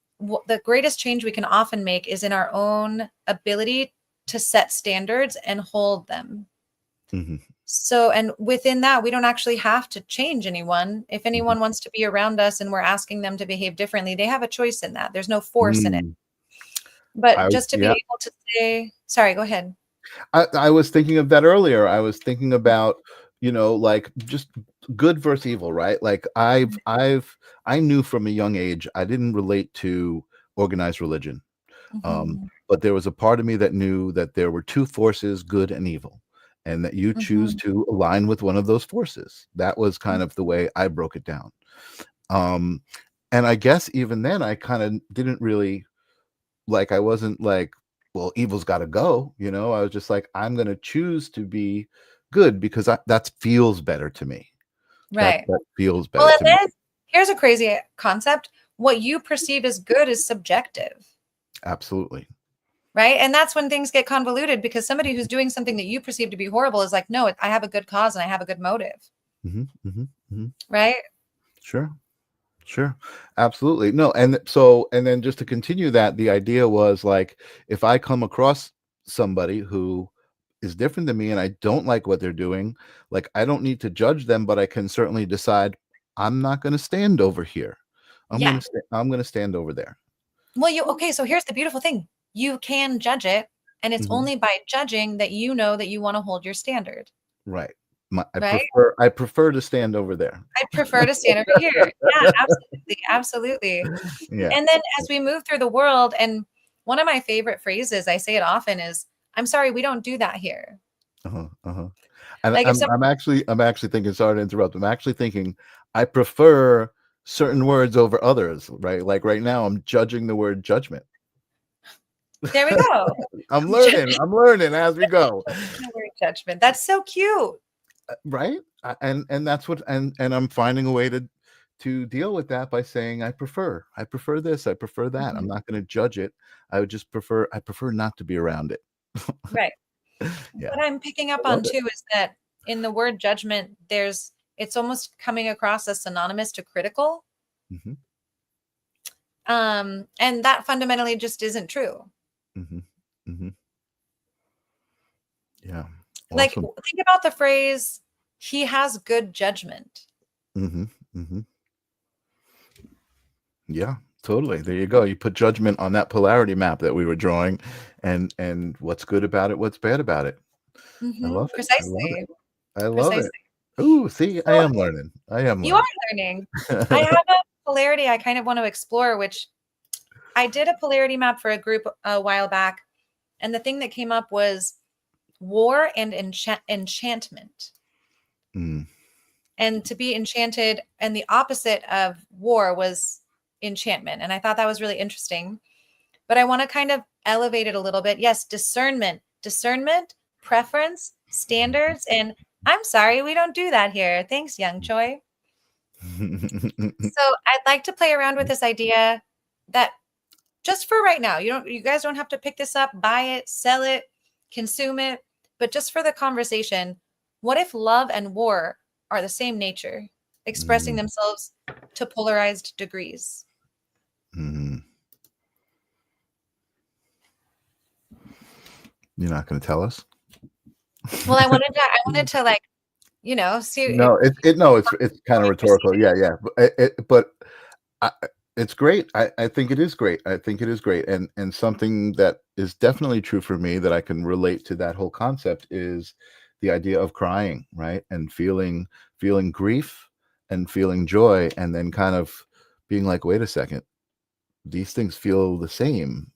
the greatest change we can often make is in our own ability to set standards and hold them. Mhm. So, and within that, we don't actually have to change anyone. If anyone wants to be around us and we're asking them to behave differently, they have a choice in that. There's no force in it. But just to be able to say, sorry, go ahead. I was thinking of that earlier. I was thinking about, like just good versus evil, right? Like I knew from a young age, I didn't relate to organized religion. But there was a part of me that knew that there were two forces, good and evil, and that you choose to align with one of those forces. That was kind of the way I broke it down. And I guess even then I kind of didn't really, like, I wasn't like, well, evil's got to go. I was just like, I'm going to choose to be good because that feels better to me. Right. That feels better Well, to me. Here's a crazy concept. What you perceive as good is subjective. Absolutely. Right. And that's when things get convoluted, because somebody who's doing something that you perceive to be horrible is like, no, I have a good cause and I have a good motive. Right. Sure. Absolutely. No. And then just to continue that, the idea was like, if I come across somebody who is different than me and I don't like what they're doing, like, I don't need to judge them, but I can certainly decide I'm not going to stand over here. I'm going to stand over there. Well, okay. So here's the beautiful thing. You can judge it And it's Mhm. only by judging that you know that you want to hold your standard, Right. right? I prefer to stand over there. I prefer to stand over here. Yeah, absolutely. Absolutely. Yeah. And then as we move through the world, and one of my favorite phrases, I say it often, is, I'm sorry, we don't do that here. Uh-huh. Uh-huh. And Like if some, I'm actually thinking, sorry to interrupt. I'm actually thinking I prefer certain words over others, right? Like right now I'm judging the word judgment. there we go. I'm learning as we go. The word judgment. That's so cute. Right? And that's what and I'm finding a way to deal with that by saying I prefer this, I prefer that. I'm Mhm. not going to judge it. I prefer not to be around it. Right. Yeah. What I'm picking up I love on it. too is that in the word judgment, it's almost coming across as synonymous to critical. Mhm. And that fundamentally just isn't true. Mhm. Mhm. Yeah. Like, Awesome. think about the phrase, he has good judgment. Mhm. Mhm. Yeah, totally. There you go. You put judgment on that polarity map that we were drawing and what's good about it, what's bad about it. I love it. I love it. Precisely. I love it. Precisely. Ooh, see, I So am learning. I am you are learning. learning. I have a polarity I kind of want to explore, which I did a polarity map for a group a while back. And the thing that came up was war and enchantment. Mm, And to be enchanted, and the opposite of war was enchantment. And I thought that was really interesting. But I want to kind of elevate it a little bit. Yes, discernment, preference, standards. And I'm sorry, we don't do that here. Thanks, young Choi. So I'd like to play around with this idea that just for right now, you guys don't have to pick this up, buy it, sell it, consume it, but just for the conversation, what if love and war are the same nature, expressing mm, themselves to polarized degrees? mm. You're not going to tell us? Well, I wanted to like, see if No, no, it's kind of how we perceive rhetorical. it. Yeah, yeah. But I, it's great. I think it is great. I think it is great. And something that is definitely true for me that I can relate to that whole concept is the idea of crying, right? And feeling grief and feeling joy, and then kind of being like, wait a second, these things feel the same.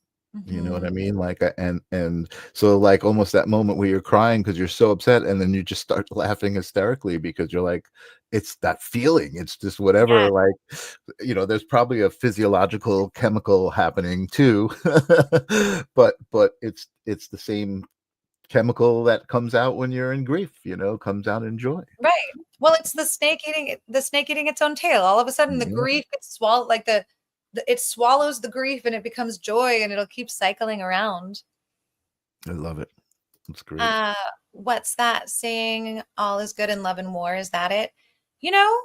You know what I Mhm. mean? Like, and so like almost that moment where you're crying because you're so upset, and then you just start laughing hysterically because you're like, it's that feeling. It's just Yeah, whatever. Like, there's probably a physiological chemical happening too, but it's the same chemical that comes out when you're in grief. Comes out in joy. right. Well, it's the snake eating its own tail. All of a sudden, the Yeah, grief gets swallowed, like it swallows the grief, and it becomes joy, and it'll keep cycling around. I love it. It's great. Uh, what's that saying? All is good in love and war. Is that it? You know,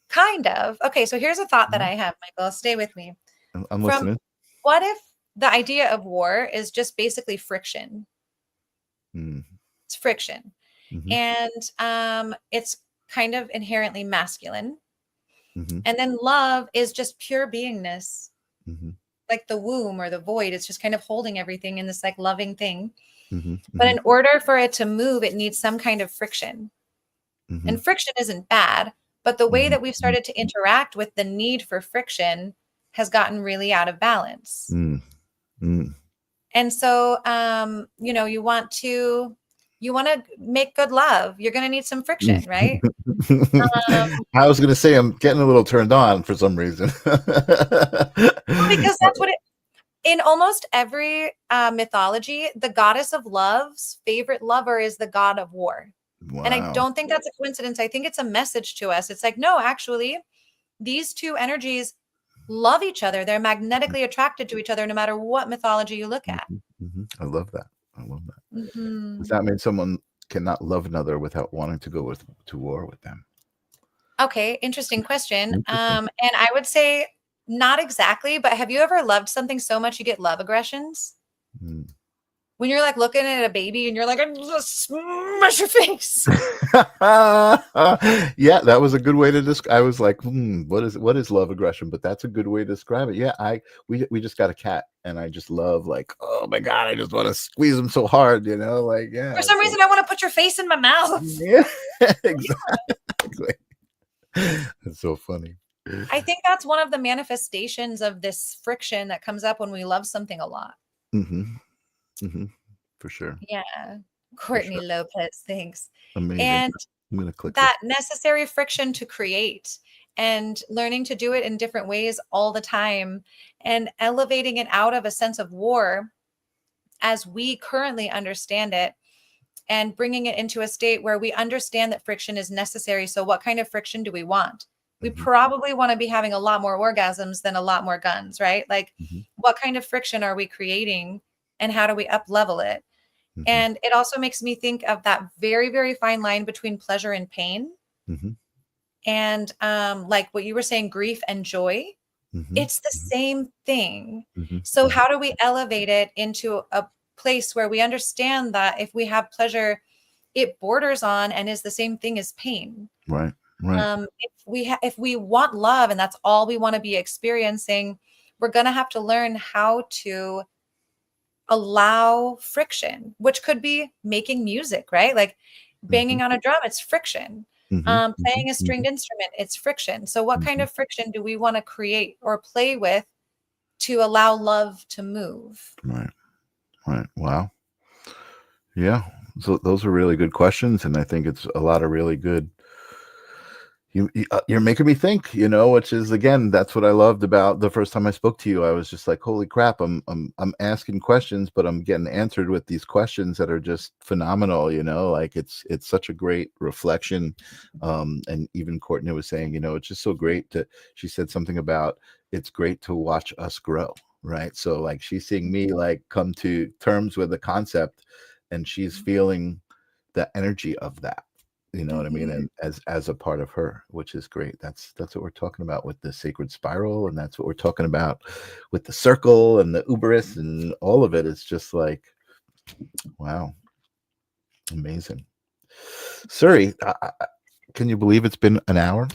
kind of. Okay, so here's a thought that Mhm. I have, Michael. Stay with me. I'm From listening. what if the idea of war is just basically friction? Mm, It's friction. mhm, And it's kind of inherently masculine. mhm, And then love is just pure beingness, mhm, like the womb or the void. It's just kind of holding everything in this like loving thing. mhm, But mhm, in order for it to move, it needs some kind of friction. mhm, And friction isn't bad, but the way mhm, that we've mhm, started to interact with the need for friction has gotten really out of balance. mm, mm. And so you want to make good love. You're going to need some friction, right? Um, I was going to say I'm getting a little turned on for some reason. well, because that's what it in almost every mythology, the goddess of love's favorite lover is the god of war. And I Wow. don't think that's a coincidence. I think it's a message to us. It's like, no, actually, these two energies love each other. They're magnetically attracted to each other no matter what mythology you look at. Mhm, mhm. I love that. I love that. Does Mhm. that mean someone cannot love another without wanting to go to war with them? Okay, interesting question. Interesting. And I would say not exactly, but have you ever loved something so much you get love aggressions? Mm. when you're like looking at a baby and you're like, "I'm just smash your face." Yeah, that was a good way to describe. I was like, what is love aggression? But that's a good way to describe it. Yeah, we just got a cat, and I just love, like, oh my god, I just want to squeeze him so hard, like, For yeah. some reason, I want to put your face in my mouth. Yeah, exactly. That's so funny. I think that's one of the manifestations of this friction that comes up when we love something a lot. Mm-hmm. Mm-hmm. For sure. Yeah. For Courtney sure. Lopez, thanks. Amazing. And I'm gonna click that necessary friction to create and learning to do it in different ways all the time and elevating it out of a sense of war as we currently understand it and bringing it into a state where we understand that friction is necessary. So what kind of friction do we want? We Mhm. probably want to be having a lot more orgasms than a lot more guns, right? Like, Mhm. what kind of friction are we creating and how do we up level it? Mhm. And it also makes me think of that very, very fine line between pleasure and pain. Mhm. And like what you were saying, grief and joy, Mhm. it's the same thing. Mhm. So Mhm. how do we elevate it into a place where we understand that if we have pleasure, it borders on and is the same thing as pain. Right. Right. If we want love and that's all we want to be experiencing, we're going to have to learn how to allow friction, which could be making music, right? Like Mhm. banging on a drum, it's friction. Mhm. Mhm. Playing a stringed Mhm. instrument, it's friction. So what kind Mhm. of friction do we want to create or play with to allow love to move? Right. Right. Wow. Yeah. So those are really good questions, and I think it's a lot of really good. You're making me think, which is, again, that's what I loved about the first time I spoke to you. I was just like, holy crap, I'm asking questions, but I'm getting answered with these questions that are just phenomenal. Like, it's such a great reflection. And even Courtney was saying, it's just so great she said something about, it's great to watch us grow. Right. So, like, she's seeing me, like, come to terms with the concept, and she's feeling the energy of that. You know what I mean? Mhm. And as a part of her, which is great. That's what we're talking about with the sacred spiral, and that's what we're talking about with the circle and the Uberus, and all of it. It's just like, wow, amazing. Suri, can you believe it's been an hour?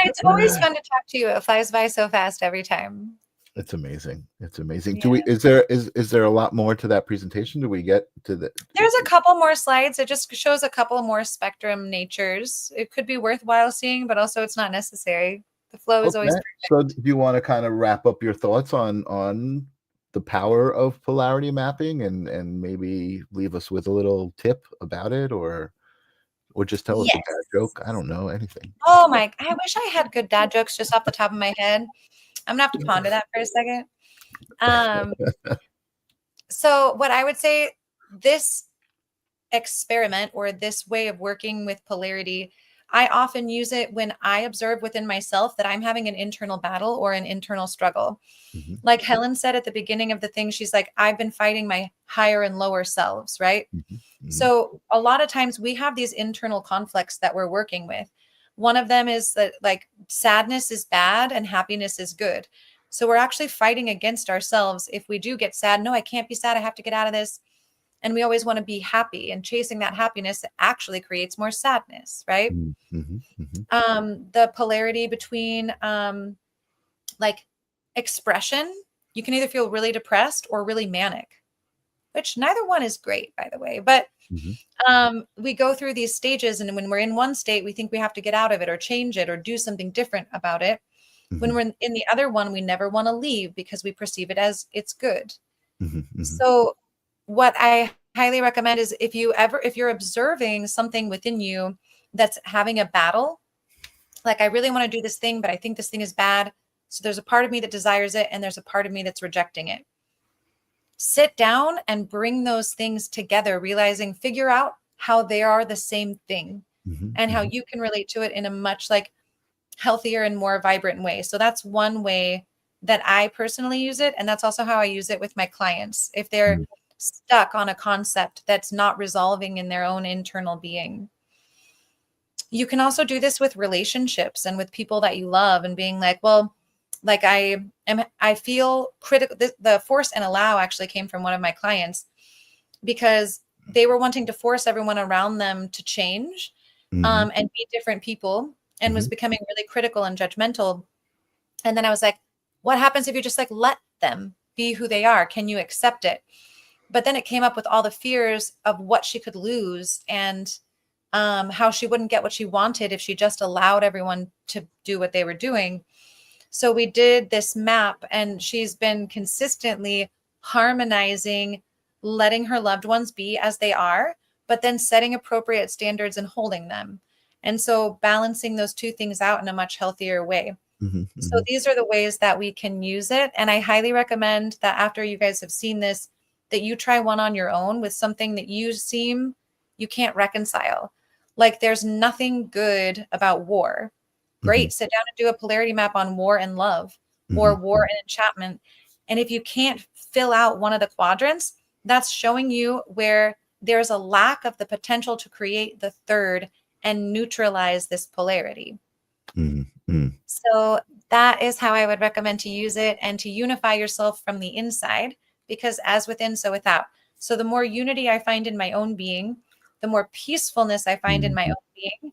It's always fun to talk to you. It flies by so fast every time. It's amazing. It's amazing. Yeah. Is there a lot more to that presentation? Do we get to the? There's a couple more slides. It just shows a couple more spectrum natures. It could be worthwhile seeing, but also it's not necessary. The flow is always Okay. So do perfect. you want to kind of wrap up your thoughts on the power of polarity mapping, and maybe leave us with a little tip about it, or just tell us a Yes. dad joke? I don't know, anything. Oh my, I wish I had good dad jokes just off the top of my head. I'm gonna have to ponder that for a second. Um, so what I would say, this experiment or this way of working with polarity, I often use it when I observe within myself that I'm having an internal battle or an internal struggle. Mhm, Like Helen said at the beginning of the thing, she's like, I've been fighting my higher and lower selves, right? mhm, mhm, So a lot of times we have these internal conflicts that we're working with. One of them is that, like, sadness is bad and happiness is good. So we're actually fighting against ourselves. If we do get sad, no, I can't be sad. I have to get out of this. And we always want to be happy, and chasing that happiness actually creates more sadness, right? mhm, mhm, mhm, The polarity between like expression, you can either feel really depressed or really manic, which neither one is great, by the way. But mhm, we go through these stages, and when we're in one state, we think we have to get out of it or change it or do something different about it. When mhm, we're in the other one, we never want to leave because we perceive it as it's good. mhm, mhm, So what I highly recommend is, if you're observing something within you that's having a battle, like, I really want to do this thing, but I think this thing is bad. So there's a part of me that desires it, and there's a part of me that's rejecting it. Sit down and bring those things together, figure out how they are the same thing mhm, and how mhm, you can relate to it in a much like healthier and more vibrant way. So that's one way that I personally use it. And that's also how I use it with my clients. If they're mhm, stuck on a concept that's not resolving in their own internal being. You can also do this with relationships and with people that you love, and being like, well, like I feel critical. The force and allow actually came from one of my clients. because they were wanting to force everyone around them to change and be different people, and was becoming really critical and judgmental. And then I was like, what happens if you just like let them be who they are? Can you accept it? But then it came up with all the fears of what she could lose, and how she wouldn't get what she wanted if she just allowed everyone to do what they were doing. So we did this map, and she's been consistently harmonizing, letting her loved ones be as they are, but then setting appropriate standards and holding them. And so balancing those two things out in a much healthier way. So these are the ways that we can use it. And I highly recommend that after you guys have seen this, that you try one on your own with something that you can't reconcile. Like, there's nothing good about war. Great. Sit down and do a polarity map on war and love, or war and enchantment. And if you can't fill out one of the quadrants, that's showing you where there's a lack of the potential to create the third and neutralize this polarity. So that is how I would recommend to use it, and to unify yourself from the inside, because as within, so without. So the more unity I find in my own being, the more peacefulness I find in my own being.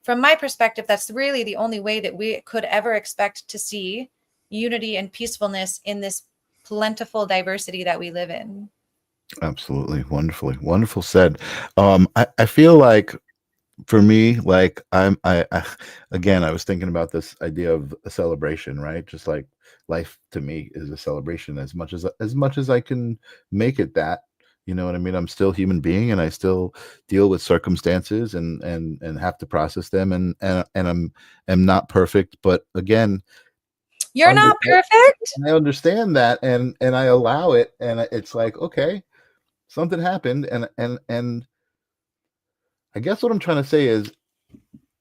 From my perspective, that's really the only way that we could ever expect to see unity and peacefulness in this plentiful diversity that we live in. Absolutely. Wonderful said. I feel like, for me, like I again, I was thinking about this idea of a celebration, right? Just like life to me is a celebration as much as I can make it that. You know what I mean? I'm still a human being, and I still deal with circumstances and have to process them, and I'm not perfect, but again, you're not perfect. I understand that, and I allow it, and it's like, okay, something happened, and I guess what I'm trying to say is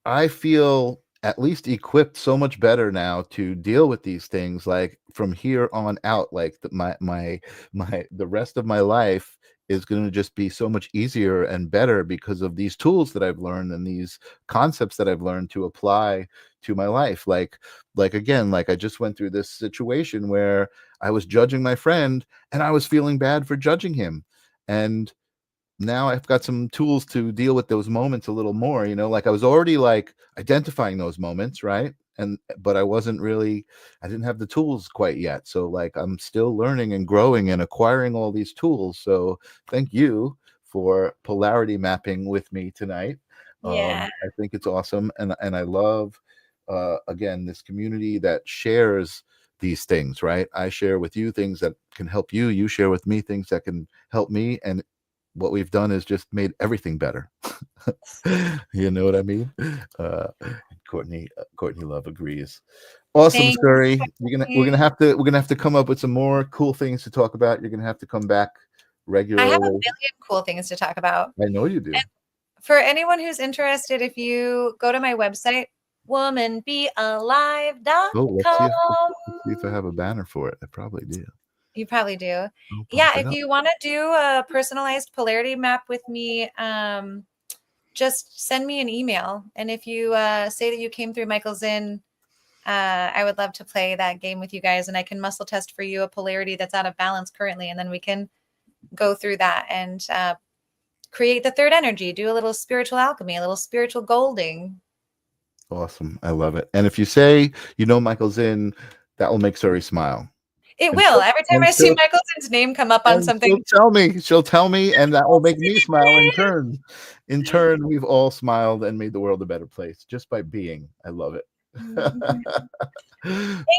I feel at least equipped so much better now to deal with these things, like from here on out. Like the rest of my life is going to just be so much easier and better because of these tools that I've learned and these concepts that I've learned to apply to my life. Like again, like I just went through this situation where I was judging my friend, and I was feeling bad for judging him, and now I've got some tools to deal with those moments a little more, you know, like I was already like identifying those moments, right? But I didn't have the tools quite yet. So like I'm still learning and growing and acquiring all these tools. So thank you for polarity mapping with me tonight. Yeah. I think it's awesome. And I love, again, this community that shares these things, right? I share with you things that can help you. You share with me things that can help me. And what we've done is just made everything better. You know what I mean? Courtney Love agrees. Awesome. Thanks, Suri. We're gonna have to come up with some more cool things to talk about. You're gonna have to come back regularly. I have a million cool things to talk about. I know you do. And for anyone who's interested, if you go to my website, womanbealive.com. Oh, let's see if I have a banner for it. I probably do. You probably do. Yeah, if you want to do a personalized polarity map with me, just send me an email. And if you say that you came through Michael Zinn, I would love to play that game with you guys, and I can muscle test for you a polarity that's out of balance currently, and then we can go through that and create the third energy, do a little spiritual alchemy, a little spiritual golding. Awesome. I love it. And if you say you know Michael Zinn, that will make Suri smile. It will. Every time I see Michael Zinn's name come up on something, she'll tell me, and that will make me smile in turn. In turn, we've all smiled and made the world a better place just by being. I love it. Thank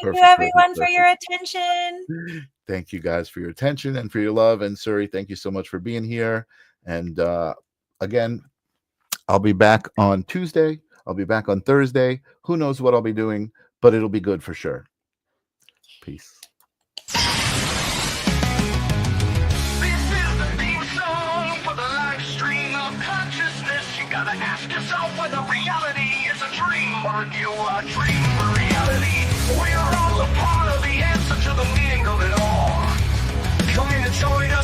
you, everyone, for your attention. Thank you guys for your attention and for your love. And Suri, thank you so much for being here. And again, I'll be back on Tuesday. I'll be back on Thursday. Who knows what I'll be doing, but it'll be good for sure. Peace. Gotta ask yourself whether reality is a dream or you a dream for reality. We're all a part of the answer to the meaning of it all. Come in and join us.